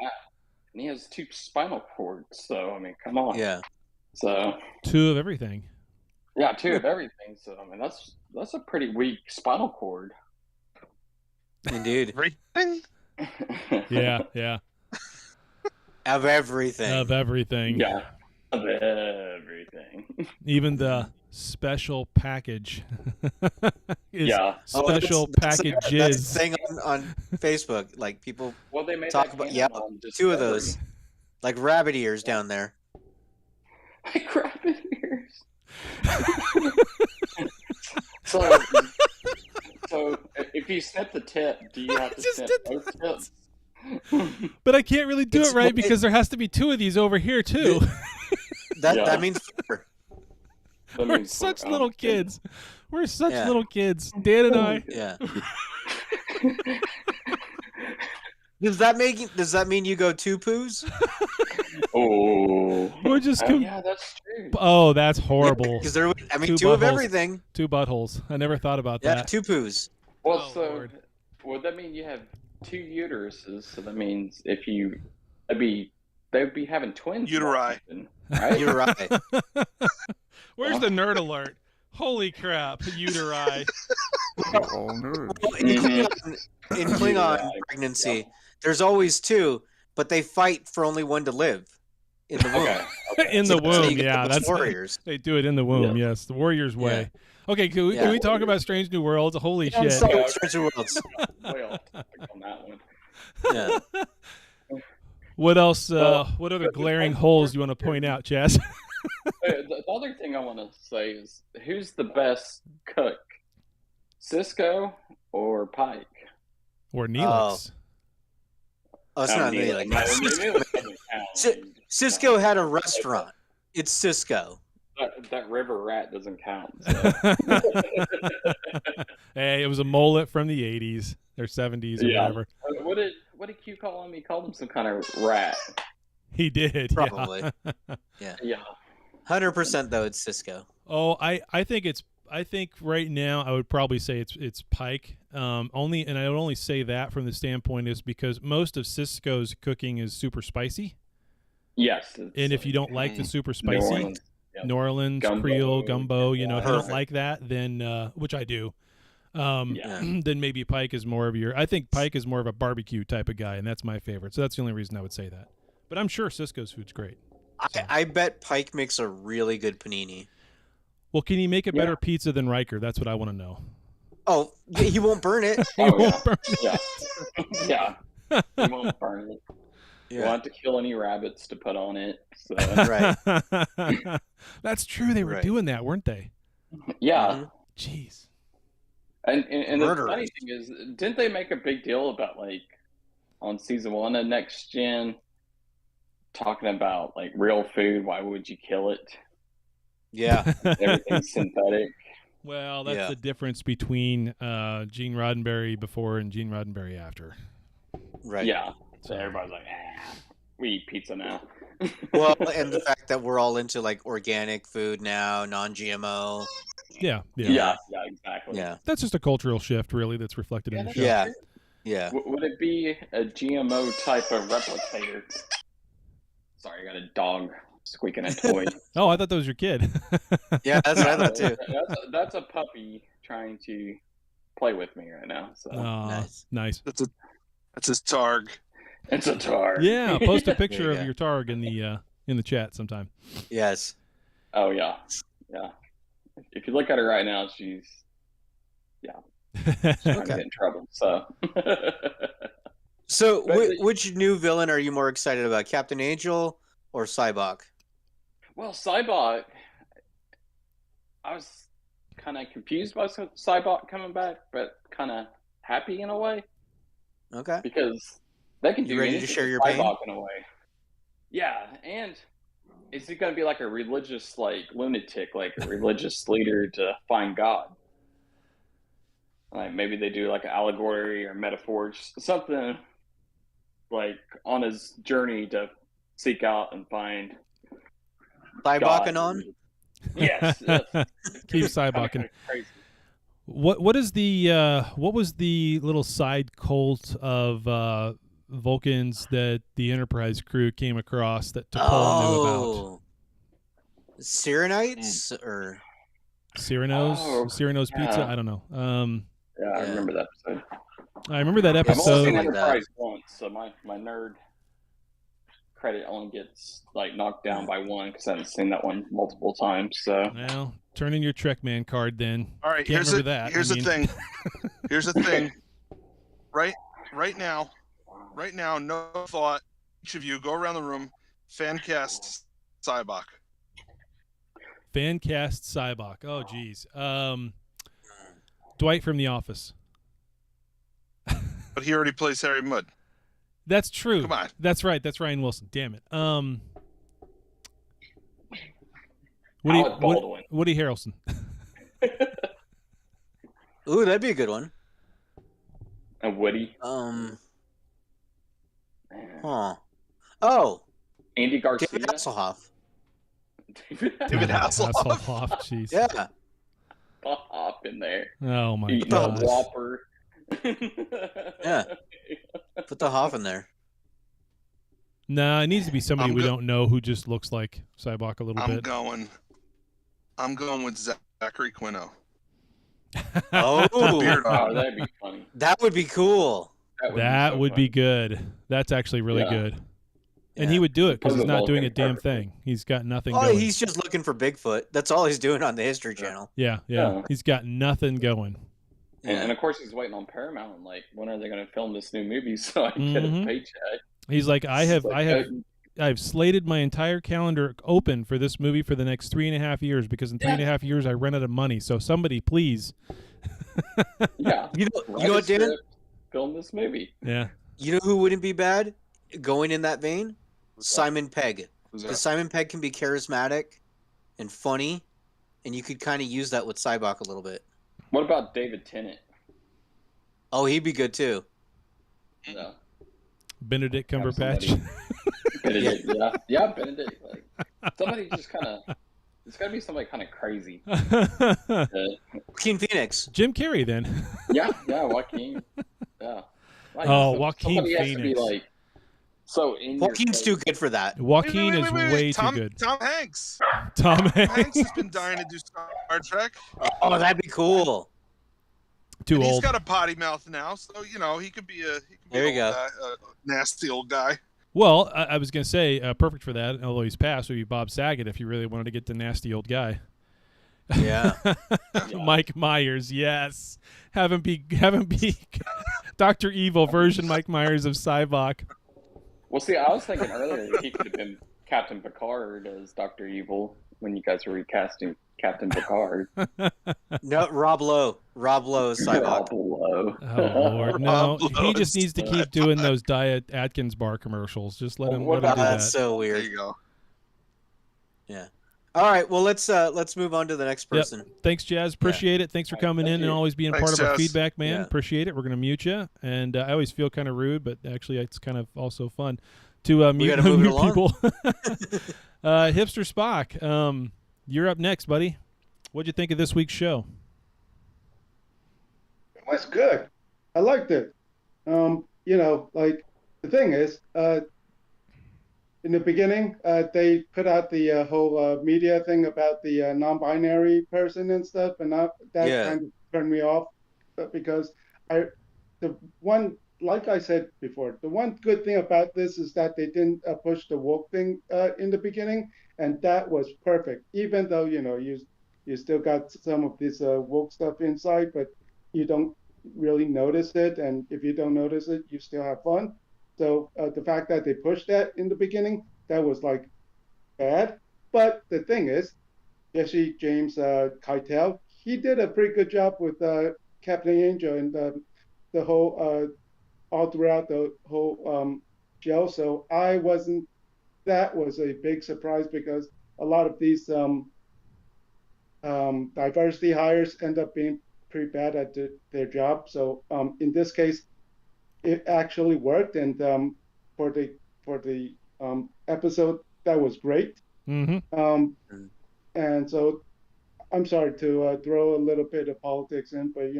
And he has 2 spinal cords, so, I mean, come on. Yeah. So. 2 of everything. Yeah, 2 of everything. So, I mean, that's a pretty weak spinal cord. Indeed. Everything? Yeah. Of everything. Of everything. Yeah. Of everything. Even the special package. is special packages. That's the thing on Facebook. Like people they made talk about two of those, like rabbit ears down there. Like rabbit ears. So if you snip the tip, do you have to snip both tips? But I can't really do it right because there has to be two of these over here too. That means four. We're such little kids. We're such little kids. Dan and I. Yeah. Does that mean you go two poos? Oh. We're just yeah, that's true. Oh, that's horrible. Because two buttholes. of everything. Two buttholes. I never thought about that. Yeah, two poos. Well, would that mean you have two uteruses? So that means they would be having twins. Uteri. Right? Uteri. Where's the nerd alert? Holy crap, uteri. In Klingon pregnancy, there's always two, but they fight for only one to live in the womb. Okay. In the womb, that's warriors. They do it in the womb. Yeah. Yes, the warrior's way. Okay, can we talk about Strange New Worlds? Holy shit! Strange New Worlds. Well, on that one. Yeah. What else? What other glaring holes you want to point out, Chaz? The other thing I want to say is, who's the best cook, Cisco or Pike? Or Neelix? Oh, it's not Neelix. Cisco had a restaurant. It's Cisco. That river rat doesn't count. So. Hey, it was a mullet from the 80s or 70s or whatever. What did Q call him? He called him some kind of rat. He did. Probably. Yeah. 100% though, it's Cisco. Oh, I think right now I would probably say it's Pike. And I would only say that from the standpoint is because most of Cisco's cooking is super spicy. Yes. And if you don't like the super spicy, New Orleans Creole gumbo, if you don't like that, then which I do, then maybe Pike is more of I think Pike is more of a barbecue type of guy, and that's my favorite. So that's the only reason I would say that. But I'm sure Cisco's food's great. So. I bet Pike makes a really good panini. Well, can he make a better pizza than Riker? That's what I want to know. Oh, he won't burn it. He won't burn it. Yeah. He won't burn it. You want to kill any rabbits to put on it. So. Right. That's true. They were doing that, weren't they? Yeah. Mm-hmm. Jeez. And the funny thing is, didn't they make a big deal about on season 1 of Next Gen, talking about real food? Why would you kill it? Yeah. Everything's synthetic. Well, that's the difference between Gene Roddenberry before and Gene Roddenberry after. Right. Yeah. So everybody's like, we eat pizza now. Well, and the fact that we're all into organic food now, non-GMO. Yeah, exactly. Yeah. That's just a cultural shift, really, that's reflected in the show. Yeah. Would it be a GMO type of replicator? Sorry, I got a dog squeaking a toy. Oh, I thought that was your kid. Yeah, that's what I thought too. That's a puppy trying to play with me right now. So nice. That's his Targ. It's a Targ. Yeah, post a picture of your Targ in the chat sometime. Yes. Oh yeah. If you look at her right now, she's trying to get in trouble. So, which new villain are you more excited about, Captain Angel or Cybok? Well, Cybok, I was kind of confused by Cybok coming back, but kind of happy in a way. Okay. Because they can do ready anything to share your Cybok pain? in a way. Yeah, and is he going to be like a religious, lunatic, a religious leader to find God? Maybe they do an allegory or metaphor, something on his journey to seek out and find Cyboking on? Yes. Keep Cyboking. What was the little side cult of Vulcans that the Enterprise crew came across that T'Pol knew about? Cyrenites or Cyrano's Pizza? I don't know. I remember that episode. I remember that episode. I've only seen Enterprise once, so my nerd credit only gets like knocked down by one because I've seen that one multiple times. So well, turn in your Trekman card then. All right, Can't here's remember that. Here's the thing. Here's the thing. Right now, no thought. Each of you go around the room. Fan cast Cybok. Fan cast Cybok. Oh, geez. Dwight from The Office. But he already plays Harry Mudd. That's true. Come on. That's right. That's Ryan Wilson. Damn it. Woody Harrelson. Ooh, that'd be a good one. A Woody. Huh. Oh. Andy Garcia. David Hasselhoff. David Hasselhoff. Jeez. Yeah. Hop in there. Oh my Eat god. the Whopper. Yeah. Put the Hoff in there. Nah, it needs to be somebody we don't know who just looks like Cybok a little bit. I'm going with Zachary Quino. Oh, that'd be funny. That would be cool. That would be good. That's actually really good. And he would do it because he's not doing a damn thing. He's got nothing going. He's just looking for Bigfoot. That's all he's doing on the History Channel. Yeah. He's got nothing going. And of course, he's waiting on Paramount. Like, when are they going to film this new movie so I can get a paycheck? He's like, I've slated my entire calendar open for this movie for the next 3.5 years because in 3.5 years I run out of money. So somebody, please. Yeah. You know what, Dan? Film this movie. Yeah. You know who wouldn't be bad going in that vein? Simon Pegg. Because Simon Pegg can be charismatic and funny, and you could kind of use that with Cybok a little bit. What about David Tennant? Oh, he'd be good too. No. Benedict Cumberbatch. Benedict, Benedict. Like, somebody just kind of. It's got to be somebody kind of crazy. Joaquin Phoenix. Jim Carrey, then. Yeah, Joaquin. Yeah. Like, Joaquin Phoenix. Has to be like, Joaquin's too good for that. Joaquin is way too good. Tom Hanks. Tom Hanks has been dying to do Star Trek. Oh, that'd be cool. Too old. He's got a potty mouth now, so he could be a nasty old guy. Well, I was gonna say perfect for that. Although he's passed, would be Bob Saget if you really wanted to get the nasty old guy. Yeah. Mike Myers, yes. Have him be Dr. Evil version Mike Myers of Cybok. Well, see, I was thinking earlier that he could have been Captain Picard as Dr. Evil when you guys were recasting Captain Picard. No, Rob Lowe. Rob Lowe is Cybok. Rob Lowe. Oh, Lord. No, he just needs to keep doing those Diet Atkins bar commercials. Just let him do that. That's so weird. There you go. Yeah. All right, well, let's move on to the next person. Yep. Thanks, Jazz. Appreciate it. Thanks for coming in and always being part of our feedback, man. Yeah. Appreciate it. We're going to mute you. And I always feel kind of rude, but actually it's kind of also fun to mute people. Hipster Spock, you're up next, buddy. What'd you think of this week's show? It was good. I liked it. The thing is, in the beginning, they put out the whole media thing about the non-binary person and stuff, and that kind of turned me off because like I said before, the one good thing about this is that they didn't push the woke thing in the beginning, and that was perfect. Even though you still got some of this woke stuff inside, but you don't really notice it, and if you don't notice it, you still have fun. So the fact that they pushed that in the beginning, that was like bad. But the thing is, Jesse James Keitel, he did a pretty good job with Captain Angel and the whole all throughout the whole show. So that was a big surprise because a lot of these diversity hires end up being pretty bad at their job. So in this case, it actually worked, and for the episode, that was great. Mm-hmm. And so, I'm sorry to throw a little bit of politics in, but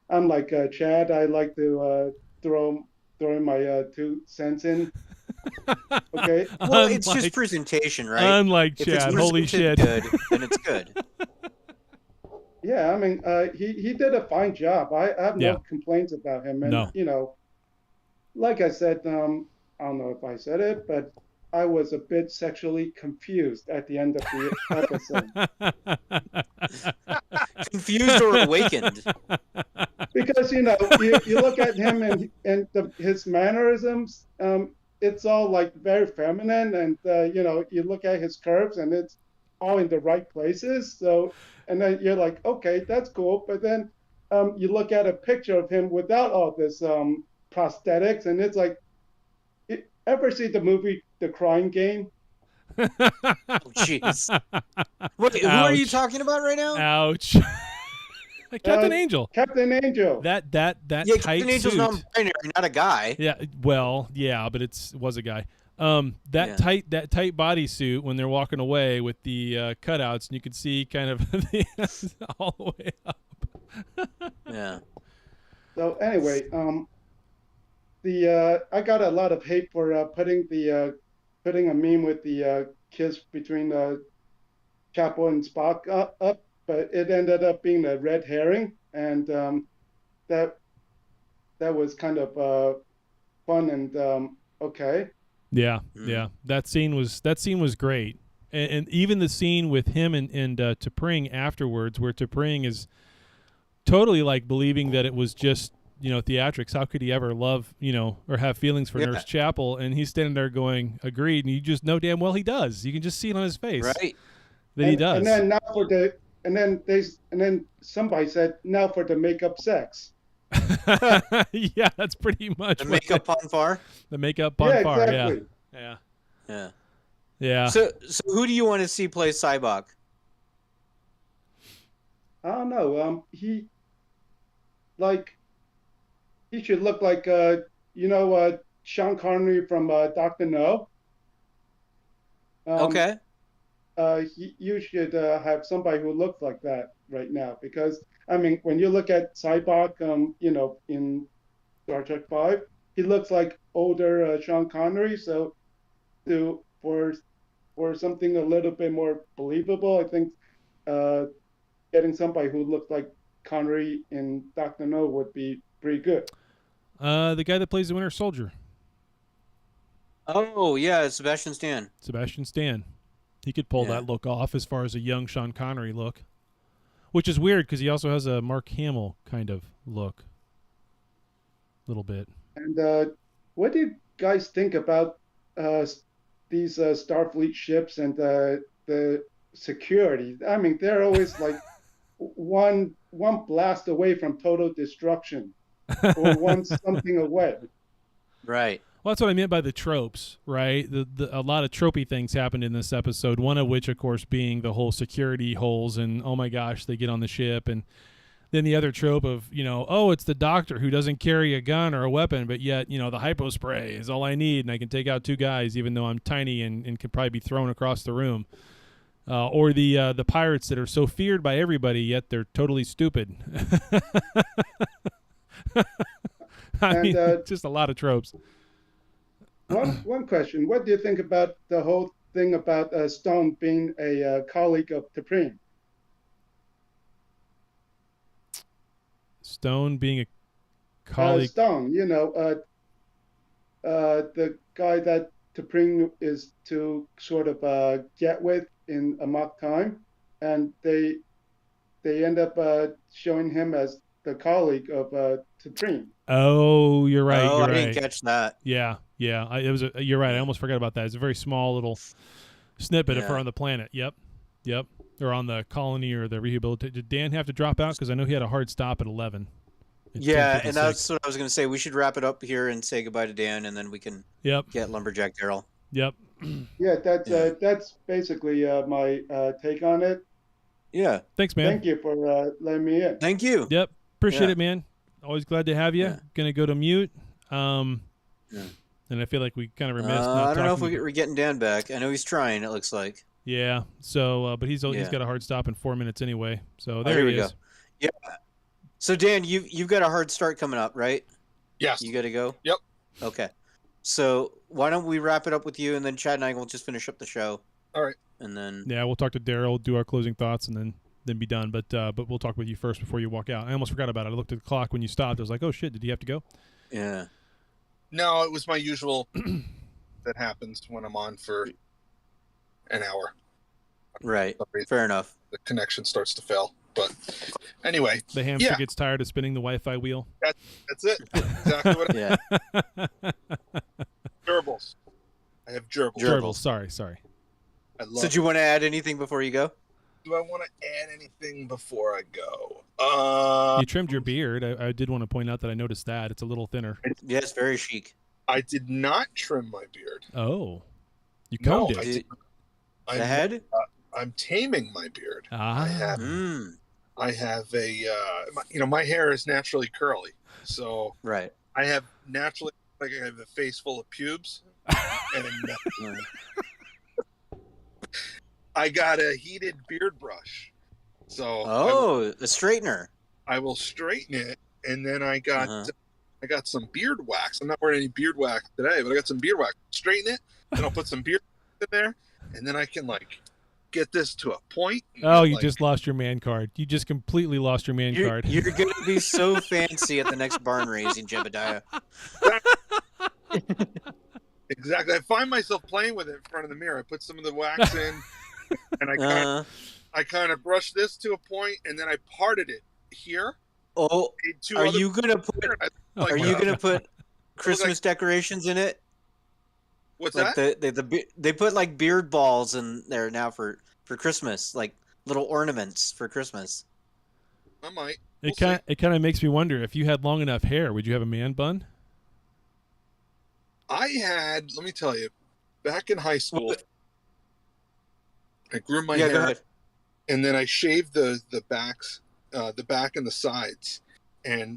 I'm like Chad. I like to throw in my 2 cents in. Okay. Well, it's just presentation, right? Unlike Chad, holy shit. Good, then it's good. Yeah, I mean, he did a fine job. I have no complaints about him. And, like I said, I don't know if I said it, but I was a bit sexually confused at the end of the episode. Confused or awakened? Because you look at him and his mannerisms, it's all like very feminine, and you look at his curves and it's all in the right places. So, and then you're like, okay, that's cool. But then you look at a picture of him without all this prosthetics, and it's like, ever see the movie The Crying Game? Oh, jeez. Who are you talking about right now? Ouch. Captain Angel. Captain Angel. That yeah, tight Captain Angel's suit. non-binary, not a guy. Yeah, well, yeah, but it was a guy. Tight bodysuit when they're walking away with the cutouts, and you could see kind of all the way up. Yeah. So anyway, I got a lot of hate for putting a meme with the kiss between Chapel and Spock up, but it ended up being a red herring, and that was kind of fun and okay. Yeah, yeah. That scene was great, and even the scene with him and T'Pring afterwards, where T'Pring is totally like believing that it was just theatrics. How could he ever love or have feelings for Nurse Chapel? And he's standing there going, agreed, and you just know damn well he does. You can just see it on his face, right? That he does. And then somebody said, now for the makeup sex. Yeah, that's pretty much the makeup Ponfar. The makeup Ponfar, exactly. Yeah. So who do you want to see play Cybok? I don't know. He should look like Sean Connery from Dr. No. Okay. You should have somebody who looks like that right now, because I mean, when you look at Cybok, in Star Trek V, he looks like older Sean Connery. So, for something a little bit more believable, I think getting somebody who looks like Connery in Dr. No would be pretty good. The guy that plays the Winter Soldier. Oh yeah, Sebastian Stan. He could pull that look off as far as a young Sean Connery look, which is weird because he also has a Mark Hamill kind of look, a little bit. And what do you guys think about these Starfleet ships and the security? I mean, they're always like one blast away from total destruction, or one something away. Right. Well, that's what I meant by the tropes, right? A lot of tropey things happened in this episode, one of which, of course, being the whole security holes and, oh, my gosh, they get on the ship. And then the other trope of, oh, it's the doctor who doesn't carry a gun or a weapon, but yet, the hypo spray is all I need, and I can take out two guys even though I'm tiny and could probably be thrown across the room. Or the pirates that are so feared by everybody, yet they're totally stupid. I mean, just a lot of tropes. One question: what do you think about the whole thing about Stone being a colleague of T'Pring? Stone being a colleague. Stone, the guy that T'Pring is to sort of get with in Amok Time, and they end up showing him as the colleague of T'Pring. Oh, you're right. Oh, you're I right. didn't catch that. Yeah. You're right. I almost forgot about that. It's a very small little snippet of her on the planet. Yep. Or on the colony or the rehabilitation. Did Dan have to drop out? Because I know he had a hard stop at 11. Yeah, and that's what I was going to say. We should wrap it up here and say goodbye to Dan, and then we can get Lumberjack Daryl. Yep. Yeah, that's basically my take on it. Yeah. Thanks, man. Thank you for letting me in. Thank you. Yep. Appreciate it, man. Always glad to have you. Yeah. Gonna go to mute. And I feel like we kind of remiss. I don't know if we're getting Dan back. I know he's trying. It looks like. Yeah. So, but he's got a hard stop in 4 minutes anyway. So there he is. Go. Yeah. So Dan, you've got a hard start coming up, right? Yes. You got to go. Yep. Okay. So why don't we wrap it up with you, and then Chad and I will just finish up the show. All right. And then we'll talk to Daryl, do our closing thoughts, and then be done. But we'll talk with you first before you walk out. I almost forgot about it. I looked at the clock when you stopped. I was like, oh shit, did you have to go? Yeah. No, it was my usual that happens when I'm on for an hour. Right. Fair enough. The connection starts to fail. But anyway. The hamster gets tired of spinning the Wi-Fi wheel. That's it. Exactly what Yeah. Gerbils. I have gerbils. Gerbils. Sorry. So do you want to add anything before you go? Do I want to add anything before I go? You trimmed your beard. I did want to point out that I noticed that. It's a little thinner. Yes, very chic. I did not trim my beard. Oh. You combed it. The head? I'm taming my beard. Ah. I have a, my hair is naturally curly. So right. I have naturally, like I have a face full of pubes. And I got a heated beard brush. So a straightener. I will straighten it, and then I got some beard wax. I'm not wearing any beard wax today, but I got some beard wax. Straighten it, then I'll put some beard in there, and then I can get this to a point. Oh, you just lost your man card. You just completely lost your man card. You're going to be so fancy at the next barn raising, Jebediah. Exactly. I find myself playing with it in front of the mirror. I put some of the wax in, and I kind of brushed this to a point, and then I parted it here. Oh, are you gonna put Christmas decorations in it? What's like that? They put like beard balls in there now for Christmas, like little ornaments for Christmas. I might. It kind of makes me wonder, if you had long enough hair, would you have a man bun? Let me tell you, back in high school, I grew my hair, and then I shaved the backs, the back and the sides,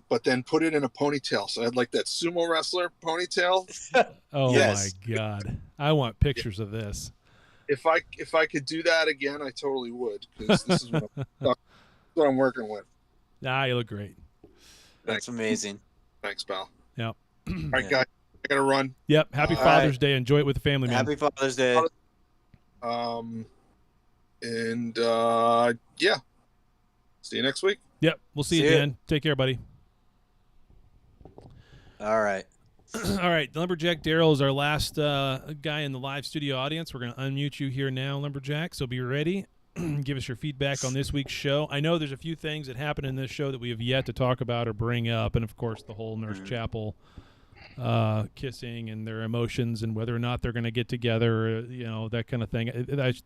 but then put it in a ponytail. So I had like that sumo wrestler ponytail. Oh my God! I want pictures of this. If I could do that again, I totally would, because this is what I'm working with. Ah, you look great. That's amazing. Thanks, pal. Yep. All right, guys. I gotta run. Yep. Happy Father's Day. Enjoy it with the family, man. Happy Father's Day. Yeah. See you next week. Yep. We'll see you, Dan. Take care, buddy. All right. All right. Lumberjack Daryl is our last guy in the live studio audience. We're going to unmute you here now, Lumberjack. So be ready. Give us your feedback on this week's show. I know there's a few things that happen in this show that we have yet to talk about or bring up. And, of course, the whole Nurse Chapel kissing and their emotions and whether or not they're going to get together, that kind of thing.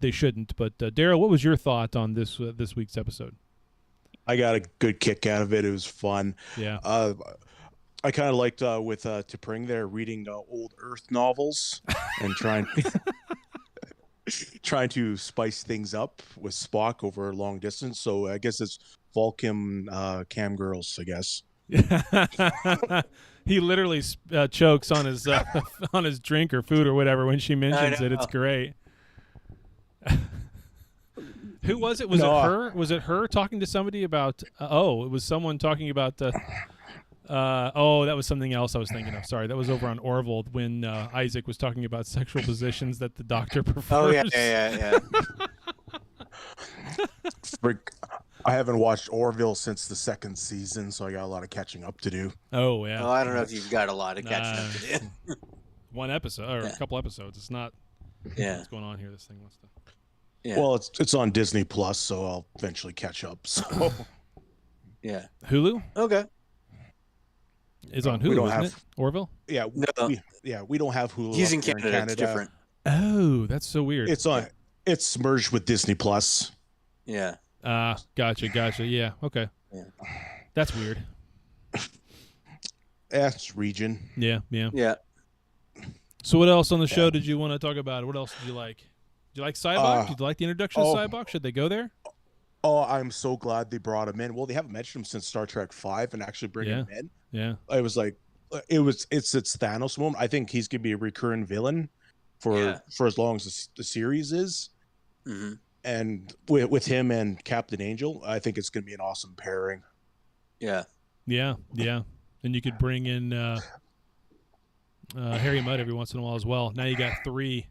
They shouldn't. But Daryl, what was your thought on this week's episode? I got a good kick out of it. It was fun. Yeah. I kind of liked with T'Pring there reading old Earth novels and trying to spice things up with Spock over a long distance. So I guess it's Vulcan cam girls, I guess. He literally chokes on his on his drink or food or whatever when she mentions it. It's great. Who was it? Was it her? Was it her talking to somebody about? It was someone talking about. That was something else I was thinking of. Sorry, that was over on Orville when Isaac was talking about sexual positions that the doctor prefers. Oh yeah. I haven't watched Orville since the second season, so I got a lot of catching up to do. Oh, yeah. Oh, I don't know if you've got a lot of catching up to do. One episode, or a couple episodes. It's not what's going on here. This thing wants to... Yeah. Well, it's on Disney Plus, so I'll eventually catch up. So. Yeah. Hulu? Okay. It's on Hulu, isn't it? Orville? Yeah. We don't have Hulu. He's in Canada. It's different. Oh, that's so weird. It's merged with Disney Plus. Yeah. Gotcha. Yeah, okay. Yeah. That's weird. It's region. Yeah. Yeah. So what else on the show did you want to talk about? What else did you like? Did you like Cybok? Did you like the introduction of Cybok? Should they go there? Oh, I'm so glad they brought him in. Well, they haven't mentioned him since Star Trek V, and actually bringing him in. Yeah. I was like, it's Thanos moment. I think he's gonna be a recurring villain for as long as the series is. Mm-hmm. And with him and Captain Angel, I think it's going to be an awesome pairing. Yeah. And you could bring in Harry Mudd every once in a while as well. Now you got 3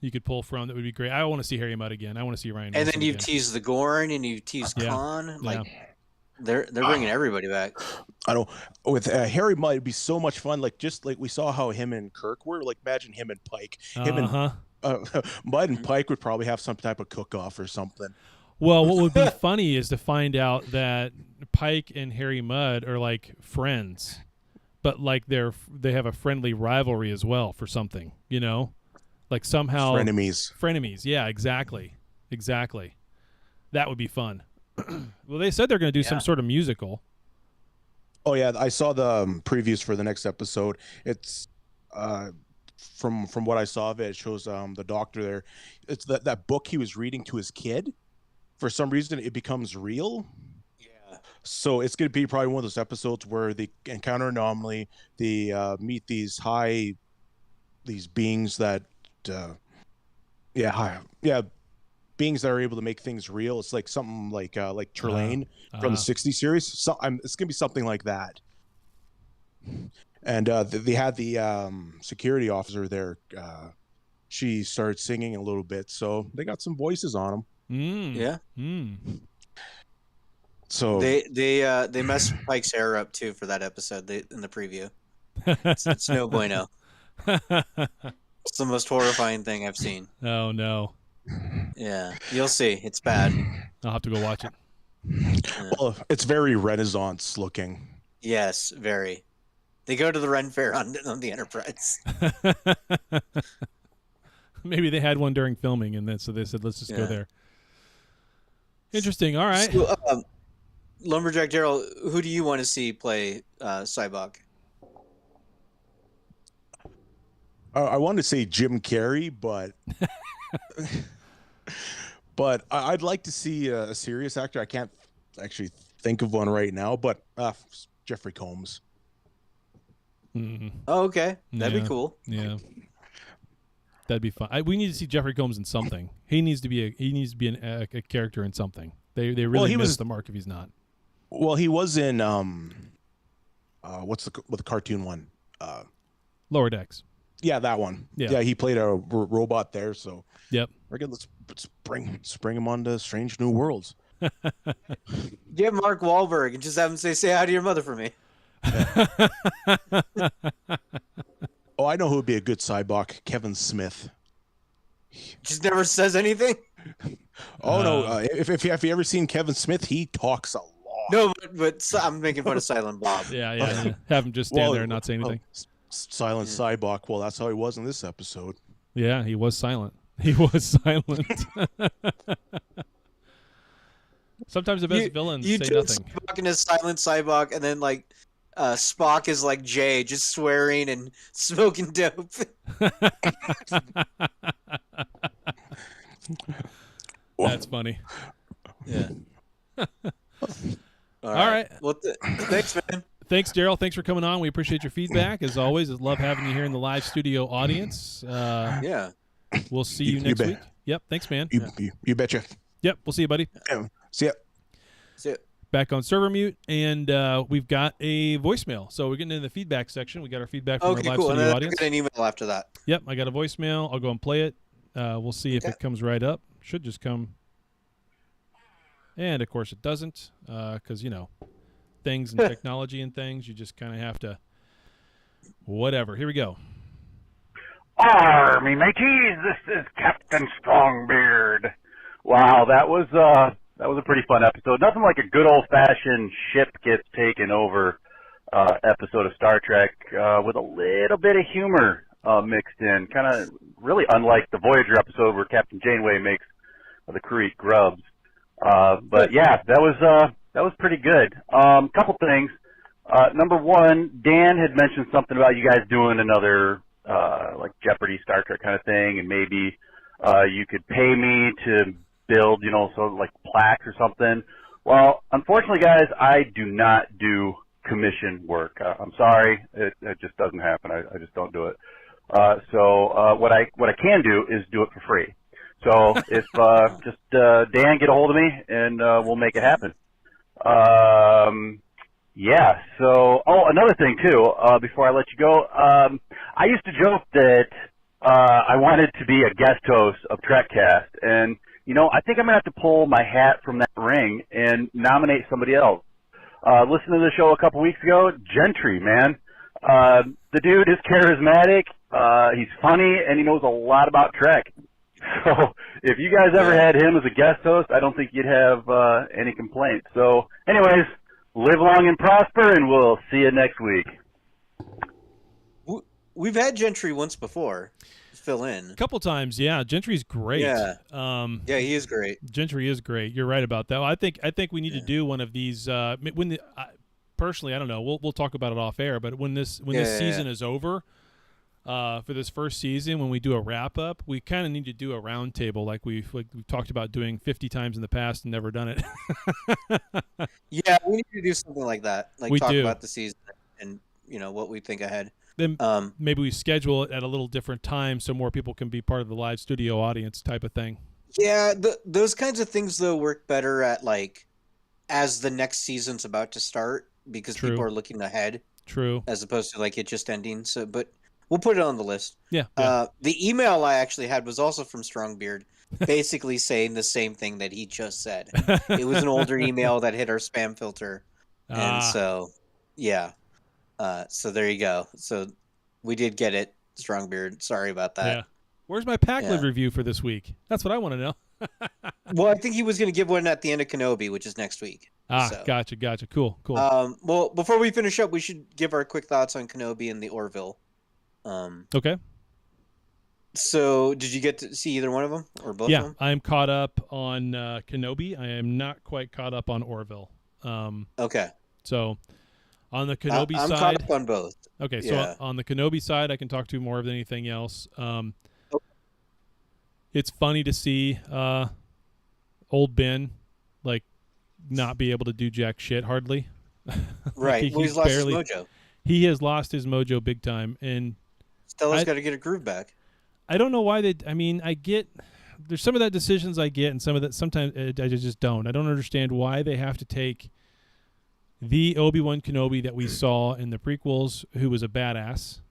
you could pull from. That would be great. I want to see Harry Mudd again. I want to see Ryan. And Wilson then you again. tease the Gorn and you tease Khan. They're bringing everybody back. I know. With Harry Mudd, it'd be so much fun. Like just like we saw how him and Kirk were. Like imagine him and Pike. Him and Mudd and Pike would probably have some type of cook-off or something. Well, what would be funny is to find out that Pike and Harry Mudd are like friends, but like they have a friendly rivalry as well for something. You know, like somehow frenemies. Frenemies. Yeah, exactly. That would be fun. Well, they said they're going to do some sort of musical. Oh yeah, I saw the previews for the next episode. It's from what I saw of it, it shows the doctor there. It's that book he was reading to his kid. For some reason, it becomes real. Yeah. So it's going to be probably one of those episodes where they encounter an anomaly. They meet these beings that, beings that are able to make things real. It's like something like Trelane from the '60s series. So it's gonna be something like that. And they had the security officer there. She started singing a little bit, so they got some voices on them. Yeah. So they messed Pike's hair up too for that episode in the preview. It's no bueno. It's the most horrifying thing I've seen. Oh no. Yeah, you'll see. It's bad. I'll have to go watch it. Yeah. Well, it's very Renaissance looking. Yes, very. They go to the Ren Fair on the Enterprise. Maybe they had one during filming, and then so they said, "Let's just go there." Interesting. All right. So, Lumberjack Daryl, who do you want to see play Cybok? I wanted to say Jim Carrey, but I'd like to see a serious actor. I can't actually think of one right now, but Jeffrey Combs. Mm-hmm. Oh, okay. That'd be cool. Yeah. That'd be fun. We need to see Jeffrey Combs in something. He needs to be a character in something. They really missed the mark if he's not. Well, he was in what's the cartoon one? Lower Decks. Yeah, that one. Yeah, he played a robot there. So yep. Again, let's bring him on to Strange New Worlds. Get Mark Wahlberg and just have him say hi to your mother for me. Oh, I know who would be a good Cybok. Kevin Smith. Just never says anything. Oh no! If you ever seen Kevin Smith, he talks a lot. No, but I'm making fun of Silent Bob. Yeah. Have him just stand there and not say anything. Silent Cybok. Well, that's how he was in this episode. Yeah, he was silent. He was silent. Sometimes the best villains say nothing. Spock in his silent Cybok, and then like Spock is like Jay, just swearing and smoking dope. That's funny. Yeah. All right. Well, thanks, man. Thanks, Daryl. Thanks for coming on. We appreciate your feedback. As always, I love having you here in the live studio audience. Yeah. We'll see you next week. Yep. Thanks, man. You betcha. Yep. We'll see you, buddy. See ya. See ya. Back on server mute, and we've got a voicemail. So we're getting into the feedback section. We got our feedback from our live studio audience. I'll get an email after that. Yep. I got a voicemail. I'll go and play it. We'll see if it comes right up. Should just come. And, of course, it doesn't because, things and technology and things, you just kind of have to whatever. Here we go. Army mateys, this is Captain Strongbeard. Wow, that was a pretty fun episode. Nothing like a good old-fashioned ship gets taken over episode of Star Trek with a little bit of humor mixed in. Kind of really unlike the Voyager episode where Captain Janeway makes the crew eat grubs. But yeah, that was pretty good. Couple things. Number one, Dan had mentioned something about you guys doing another like Jeopardy Star Trek kind of thing, and maybe you could pay me to build, sort of like plaques or something. Well, unfortunately, guys, I do not do commission work. I'm sorry, it just doesn't happen. I just don't do it. So what I can do is do it for free. So if just Dan, get a hold of me and we'll make it happen. Yeah. So another thing too. Before I let you go, I used to joke that I wanted to be a guest host of Trekcast, and I think I'm gonna have to pull my hat from that ring and nominate somebody else. Listened to the show a couple weeks ago. Gentry, man. The dude is charismatic. He's funny, and he knows a lot about Trek. So if you guys ever had him as a guest host, I don't think you'd have any complaints. So anyways, live long and prosper, and we'll see you next week. We've had Gentry once before. Fill in a couple times. Yeah, Gentry's great. Yeah, he is great. Gentry is great. You're right about that. Well, I think we need to do one of these personally, I don't know. We'll talk about it off air, but when this season is over, for this first season, when we do a wrap up, we kind of need to do a round table like we've talked about doing 50 times in the past and never done it. Yeah, we need to do something like that. Like talk about the season and what we think ahead. Then maybe we schedule it at a little different time so more people can be part of the live studio audience type of thing. Yeah, those kinds of things though work better at like as the next season's about to start because people are looking ahead. True. As opposed to like it just ending. So, but we'll put it on the list. Yeah. The email I actually had was also from Strongbeard, basically saying the same thing that he just said. It was an older email that hit our spam filter, and so yeah. So there you go. So we did get it, Strongbeard. Sorry about that. Yeah. Where's my Pac-Lid review for this week? That's what I want to know. Well, I think he was going to give one at the end of Kenobi, which is next week. Gotcha. Cool. Well, before we finish up, we should give our quick thoughts on Kenobi and the Orville. Okay. So did you get to see either one of them or both of them? Yeah, I'm caught up on Kenobi. I am not quite caught up on Orville. Okay. So on the Kenobi side, I'm caught up on both. Okay, so on the Kenobi side, I can talk to more than anything else. It's funny to see old Ben like not be able to do jack shit hardly. Right. He's lost his mojo. He has lost his mojo big time, and Stella's got to get a groove back. I don't know why I get there's some of that decisions I get, and some of that sometimes I just don't. I don't understand why they have to take the Obi-Wan Kenobi that we saw in the prequels, who was a badass,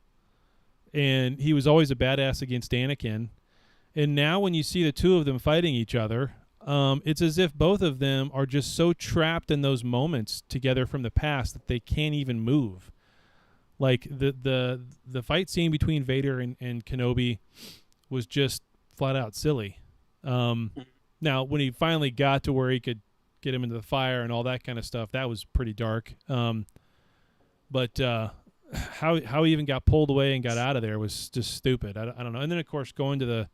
and he was always a badass against Anakin. And now when you see the two of them fighting each other, it's as if both of them are just so trapped in those moments together from the past that they can't even move. Like the fight scene between Vader and Kenobi was just flat out silly. Now, when he finally got to where he could get him into the fire and all that kind of stuff, that was pretty dark. But how he even got pulled away and got out of there was just stupid. I don't know. And then, of course, going to the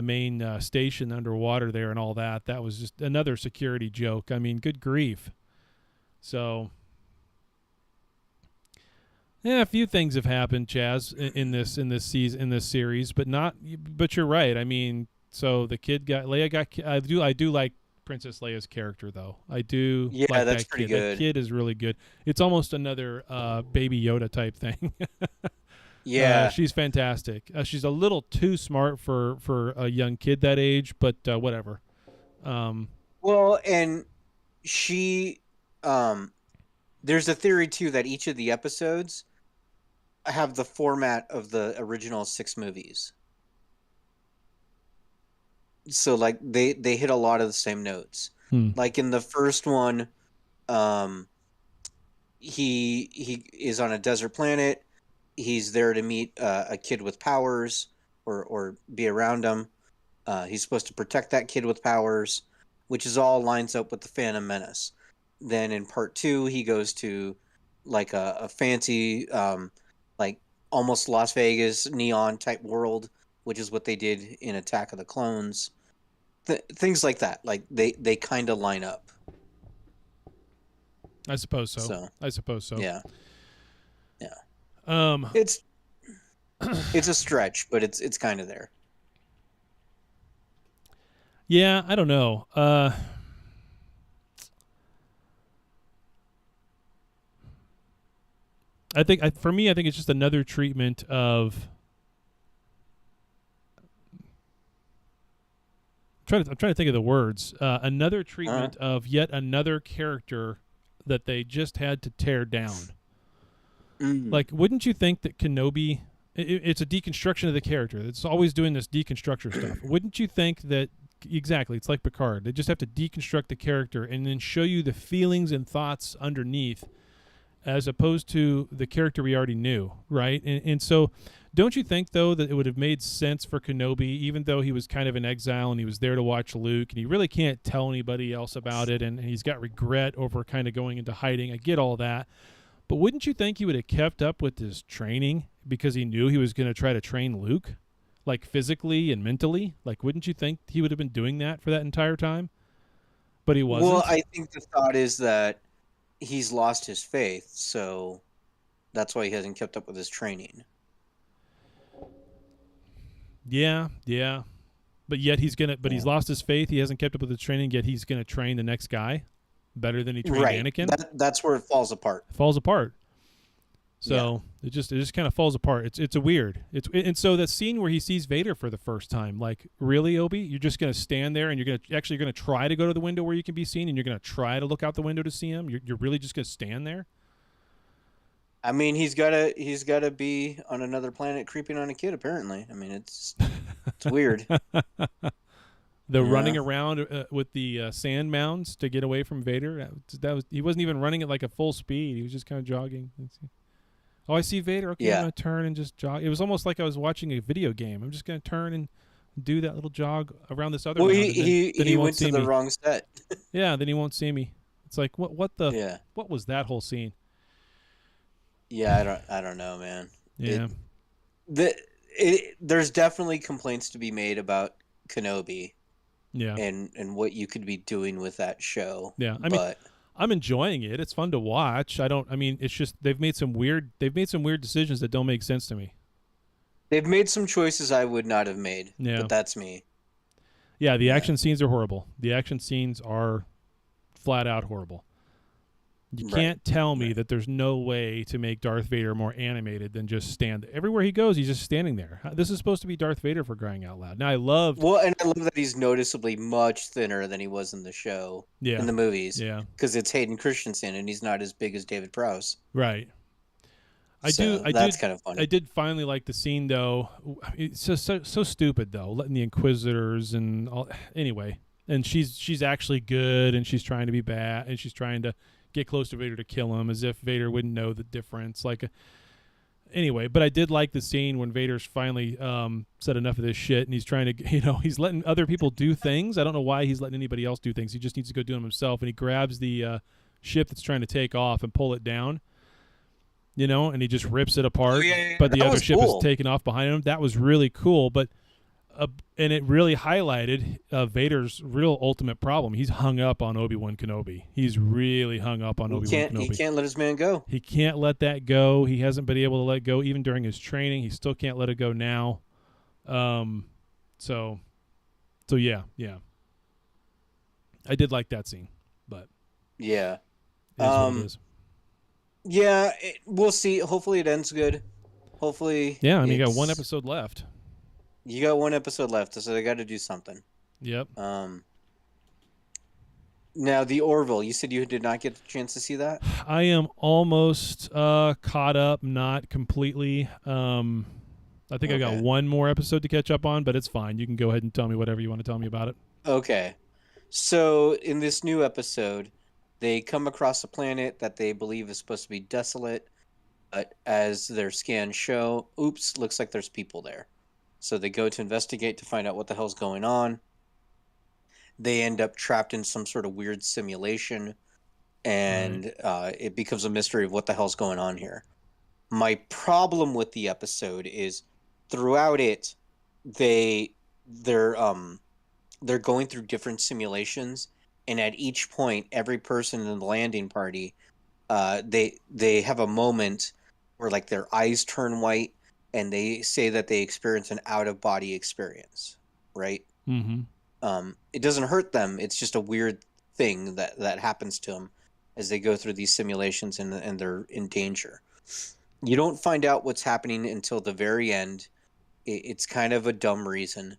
main station underwater there and all that was just another security joke. I mean, good grief. So, yeah, a few things have happened, Chaz, in this series, but you're right. I mean, so the kid I do like Princess Leia's character, though. I do. Yeah, like that's that pretty kid. good. That kid is really good. It's almost another Baby Yoda type thing. Yeah, she's fantastic. She's a little too smart for a young kid that age, but whatever. Well, and she, there's a theory too that each of the episodes have the format of the original 6 movies. So like they hit a lot of the same notes. Like in the first one, he is on a desert planet. He's there to meet a kid with powers or be around him. He's supposed to protect that kid with powers, which is all lines up with the Phantom Menace. Then in part 2, he goes to like a fancy, like almost Las Vegas neon type world, which is what they did in Attack of the Clones. Things like that. Like they kind of line up. I suppose so. Yeah. It's a stretch, but it's kind of there. Yeah, I don't know. I think for me, I think it's just another treatment of. I'm trying to think of the words. Another treatment of yet another character that they just had to tear down. Like, wouldn't you think that Kenobi? It's a deconstruction of the character. It's always doing this deconstruction stuff. Wouldn't you think that exactly. It's like Picard. They just have to deconstruct the character and then show you the feelings and thoughts underneath, as opposed to the character we already knew, right? And so, don't you think though that it would have made sense for Kenobi, even though he was kind of in exile and he was there to watch Luke, and he really can't tell anybody else about it, and he's got regret over kind of going into hiding. I get all that. But wouldn't you think he would have kept up with his training because he knew he was going to try to train Luke, like physically and mentally? Like, wouldn't you think he would have been doing that for that entire time? But he wasn't. Well, I think the thought is that he's lost his faith, so that's why he hasn't kept up with his training. Yeah. But yet he's lost his faith. He hasn't kept up with his training, yet he's going to train the next guy better than he trained Anakin. That's where it falls apart. So it just kind of falls apart. It's a weird. And so that scene where he sees Vader for the first time, like, really, Obi? You're just going to stand there and you're going to try to go to the window where you can be seen, and you're going to try to look out the window to see him? You're really just going to stand there? I mean, he's gotta be on another planet creeping on a kid, apparently. I mean, it's weird. Running around with the sand mounds to get away from Vader, he wasn't even running at like a full speed. He was just kind of jogging. Oh, I see Vader. Okay, I'm going to turn and just jog. It was almost like I was watching a video game. I'm just going to turn and do that little jog around this other mound. He went to the wrong set. Yeah, then he won't see me. It's like, what was that whole scene? Yeah, I don't know, man. Yeah. There's definitely complaints to be made about Kenobi. Yeah. And what you could be doing with that show. Yeah. I mean, I'm enjoying it. It's fun to watch. It's just they've made some weird decisions that don't make sense to me. They've made some choices I would not have made. Yeah. But that's me. Yeah, the action scenes are horrible. The action scenes are flat out horrible. You can't tell me that there's no way to make Darth Vader more animated than just stand everywhere he goes. He's just standing there. This is supposed to be Darth Vader, for crying out loud. Now, I love that he's noticeably much thinner than he was in the show, in the movies. Yeah, because it's Hayden Christensen and he's not as big as David Prowse. Right. That's kind of funny. I did finally like the scene, though. It's just so stupid, though, letting the Inquisitors and all. Anyway, and she's actually good, and she's trying to be bad, and she's trying to get close to Vader to kill him, as if Vader wouldn't know the difference. Anyway, but I did like the scene when Vader's finally said enough of this shit, and he's trying to, he's letting other people do things. I don't know why he's letting anybody else do things. He just needs to go do them himself, and he grabs the ship that's trying to take off and pull it down, and he just rips it apart. But the other ship is taking off behind him. That was really cool, but and it really highlighted Vader's real ultimate problem. He's hung up on Obi-Wan Kenobi. He's really hung up on Obi-Wan Kenobi. He can't let his man go. He can't let that go. He hasn't been able to let go even during his training. He still can't let it go now. So yeah. I did like that scene, but yeah. It is what it is. Yeah, we'll see. Hopefully it ends good. Hopefully. Yeah, I mean, you got one episode left. You got one episode left, so they got to do something. Yep. Now, the Orville, you said you did not get the chance to see that? I am almost caught up, not completely. I think I got one more episode to catch up on, but it's fine. You can go ahead and tell me whatever you want to tell me about it. Okay. So, in this new episode, they come across a planet that they believe is supposed to be desolate, but as their scans show, looks like there's people there. So they go to investigate to find out what the hell's going on. They end up trapped in some sort of weird simulation, and it becomes a mystery of what the hell's going on here. My problem with the episode is throughout it, they're going through different simulations, and at each point, every person in the landing party, they have a moment where like their eyes turn white, and they say that they experience an out-of-body experience, right? Mm-hmm. It doesn't hurt them. It's just a weird thing that happens to them as they go through these simulations and they're in danger. You don't find out what's happening until the very end. It's kind of a dumb reason.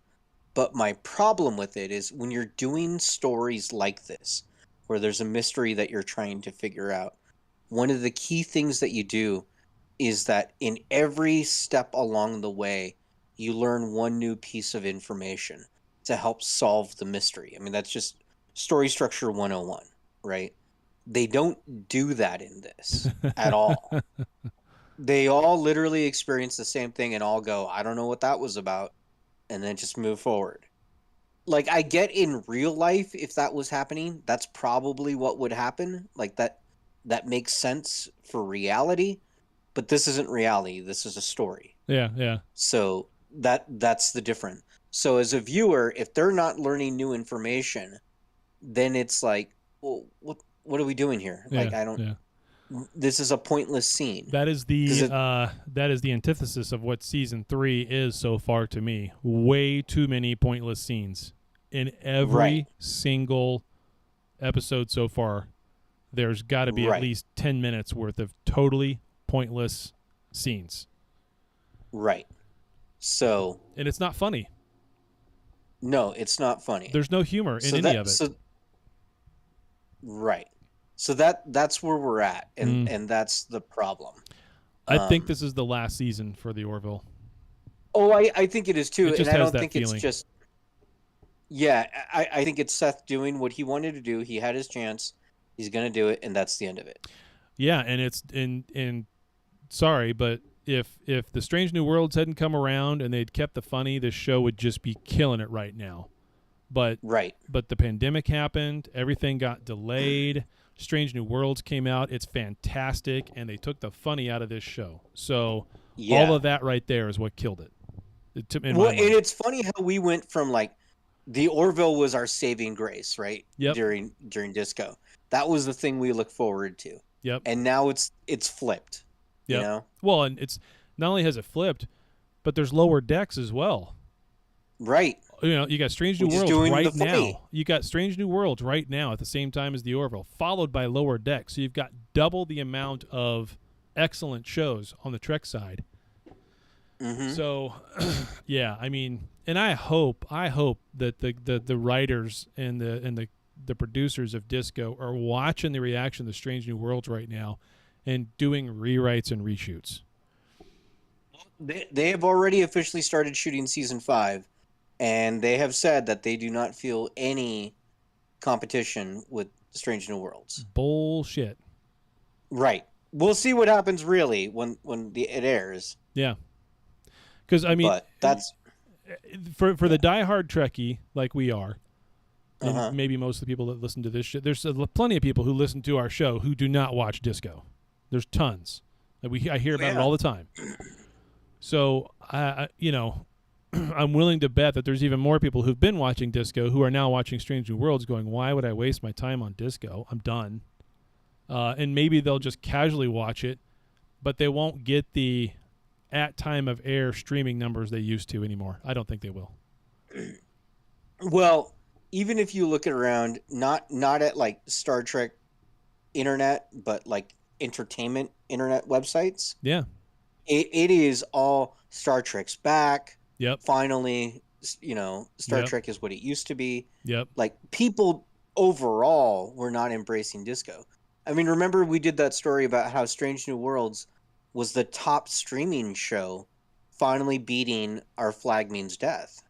But my problem with it is when you're doing stories like this, where there's a mystery that you're trying to figure out, one of the key things that you do is that in every step along the way, you learn one new piece of information. to help solve the mystery. I mean, that's just story structure 101, right? They don't do that in this at all. They all literally experience the same thing and all go, I don't know what that was about, and then just move forward. Like, I get in real life, if that was happening, that's probably what would happen. Like, that makes sense for reality, but this isn't reality. This is a story. Yeah. So that's the difference. So as a viewer, if they're not learning new information, then it's like, well, what are we doing here? Like, I don't. Yeah. This is a pointless scene. That is the antithesis of what season 3 is so far to me. Way too many pointless scenes in every single episode so far. There's got to be at least 10 minutes worth of totally pointless scenes. Right. So. And it's not funny. No, it's not funny. There's no humor in any of it. Right. So that's where we're at, and that's the problem. I think this is the last season for the Orville. Oh, I think it is too, and I don't think feeling. It's just. Yeah, I think it's Seth doing what he wanted to do. He had his chance. He's gonna do it, and that's the end of it. Yeah, and it's in sorry, but if the Strange New Worlds hadn't come around and they'd kept the funny, this show would just be killing it right now. But the pandemic happened, everything got delayed. Strange New Worlds came out. It's fantastic, and they took the funny out of this show. So all of that right there is what killed it. And it's funny how we went from like the Orville was our saving grace, right? Yep. During Disco, that was the thing we look forward to. Yep. And now it's flipped. Yep. You know? Well, and it's not only has it flipped, but there's lower decks as well. Right. You know, you got Strange New Worlds right now. You got Strange New Worlds right now at the same time as the Orville, followed by Lower Deck. So you've got double the amount of excellent shows on the Trek side. Mm-hmm. So, yeah, I mean, and I hope that the writers and the producers of Disco are watching the reaction to Strange New Worlds right now and doing rewrites and reshoots. They have already officially started shooting season 5. And they have said that they do not feel any competition with Strange New Worlds. Bullshit. Right. We'll see what happens really when it airs. Yeah. Because I mean, but that's for the diehard Trekkie like we are, and maybe most of the people that listen to this shit. There's plenty of people who listen to our show who do not watch Disco. There's tons. I hear about it all the time. So I'm willing to bet that there's even more people who've been watching Disco who are now watching Strange New Worlds going, why would I waste my time on Disco? I'm done. And maybe they'll just casually watch it, but they won't get the at time of air streaming numbers they used to anymore. I don't think they will. Well, even if you look around, not at like Star Trek internet, but like entertainment internet websites. Yeah. It is all Star Trek's back. Yep. Finally, Star Trek is what it used to be. Yep. Like, people overall were not embracing Disco. I mean, remember we did that story about how Strange New Worlds was the top streaming show, finally beating Our Flag Means Death.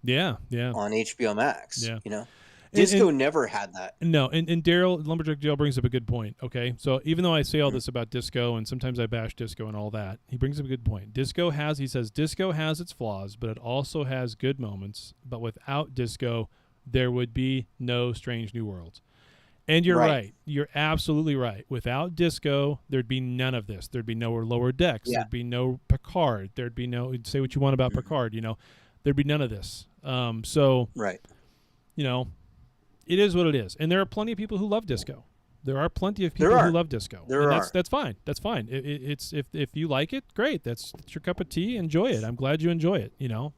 Yeah. On HBO Max. Yeah. Disco never had that. No, and Daryl, Lumberjack Dale brings up a good point, okay? So even though I say all this about Disco, and sometimes I bash Disco and all that, he brings up a good point. He says, Disco has its flaws, but it also has good moments. But without Disco, there would be no Strange New Worlds. And you're right. You're absolutely right. Without Disco, there'd be none of this. There'd be no Lower Decks. Yeah. There'd be no Picard. There'd be no, say what you want about Picard, there'd be none of this. Right. It is what it is, and there are plenty of people who love Disco. There are plenty of people who love Disco. That's fine. That's fine. It's if you like it, great. That's your cup of tea. Enjoy it. I'm glad you enjoy it.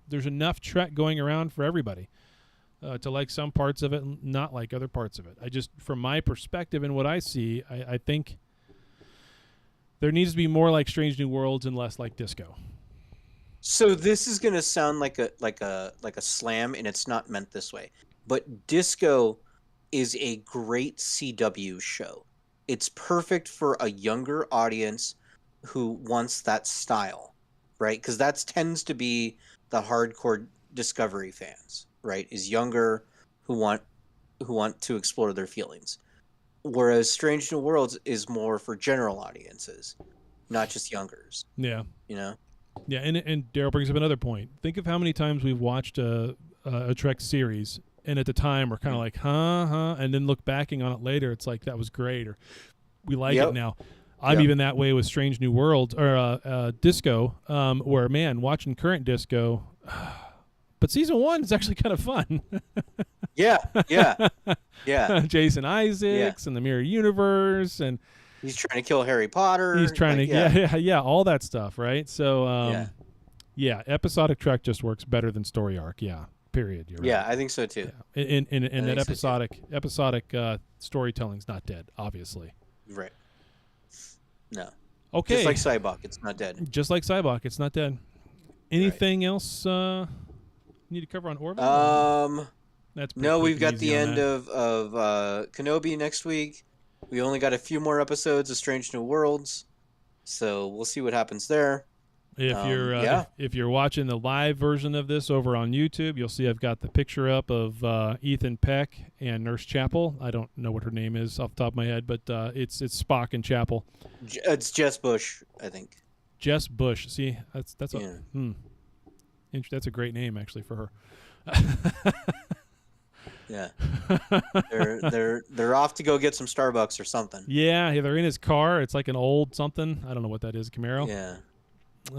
There's enough Trek going around for everybody to like some parts of it and not like other parts of it. I just, from my perspective and what I see, I think there needs to be more like Strange New Worlds and less like Disco. So this is gonna sound like a slam, and it's not meant this way. But Disco is a great CW show. It's perfect for a younger audience who wants that style, right? Because that tends to be the hardcore Discovery fans. right, is younger who want to explore their feelings. Whereas Strange New Worlds is more for general audiences, not just youngers. Yeah. You know? Yeah, and Daryl brings up another point. Think of how many times we've watched a Trek series, and at the time we're kind of like, huh, and then look backing on it later, it's like, that was great, or we like it now. I'm even that way with Strange New Worlds, or Disco, where, man, watching current Disco, but season 1 is actually kind of fun. Yeah. Jason Isaacs and the Mirror Universe, and he's trying to kill Harry Potter. He's trying to, all that stuff, right? So, episodic Trek just works better than story arc. Yeah, period. You're right. Yeah, I think so too. Yeah. And that episodic storytelling's not dead, obviously. Right. No. Okay. Just like Cybok, it's not dead. Just like Cybok, it's not dead. Anything else need to cover on Orville? No, we've got the end of Kenobi next week. We only got a few more episodes of Strange New Worlds, so we'll see what happens there. If you're watching the live version of this over on YouTube, you'll see I've got the picture up of Ethan Peck and Nurse Chapel. I don't know what her name is off the top of my head, but it's Spock and Chapel. It's Jess Bush, I think. Jess Bush. See, that's a great name actually for her. Yeah, they're off to go get some Starbucks or something. Yeah, they're in his car. It's like an old something. I don't know what that is. Camaro. Yeah,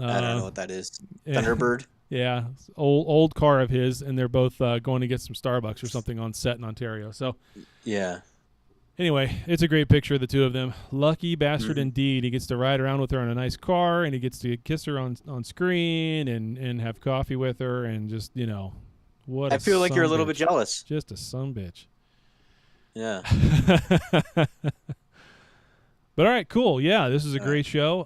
I don't know what that is. Thunderbird. Yeah, old car of his, and they're both going to get some Starbucks or something on set in Ontario. So, yeah. Anyway, it's a great picture of the two of them. Lucky bastard indeed. He gets to ride around with her in a nice car, and he gets to kiss her on screen and have coffee with her, and just what. I feel like you're a little bit jealous. Just a sumbitch. Yeah. But all right, cool. Yeah, this is a great show.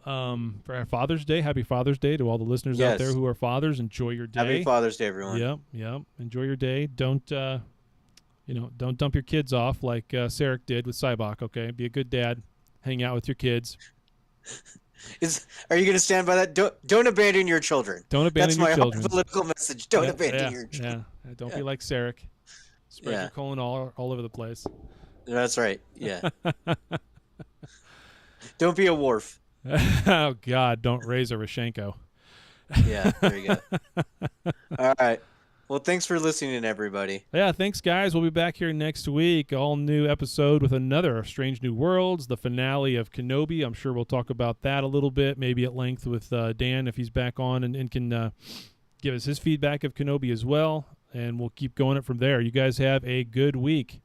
For our Father's Day, happy Father's Day to all the listeners out there who are fathers. Enjoy your day. Happy Father's Day, everyone. Yep. Enjoy your day. Don't dump your kids off like Sarek did with Cybok. Okay, be a good dad. Hang out with your kids. Are you going to stand by that? Don't abandon your children. Don't abandon your children. That's my political message. Don't abandon your children. Yeah. Don't be like Sarek. Spread your colon all over the place. That's right. Yeah. Don't be a Worf. Oh God! Don't raise a Rashenko. Yeah, there you go. All right. Well, thanks for listening, everybody. Yeah, thanks, guys. We'll be back here next week. All new episode with another Strange New Worlds, the finale of Kenobi. I'm sure we'll talk about that a little bit, maybe at length with Dan if he's back on and can give us his feedback of Kenobi as well. And we'll keep going it from there. You guys have a good week.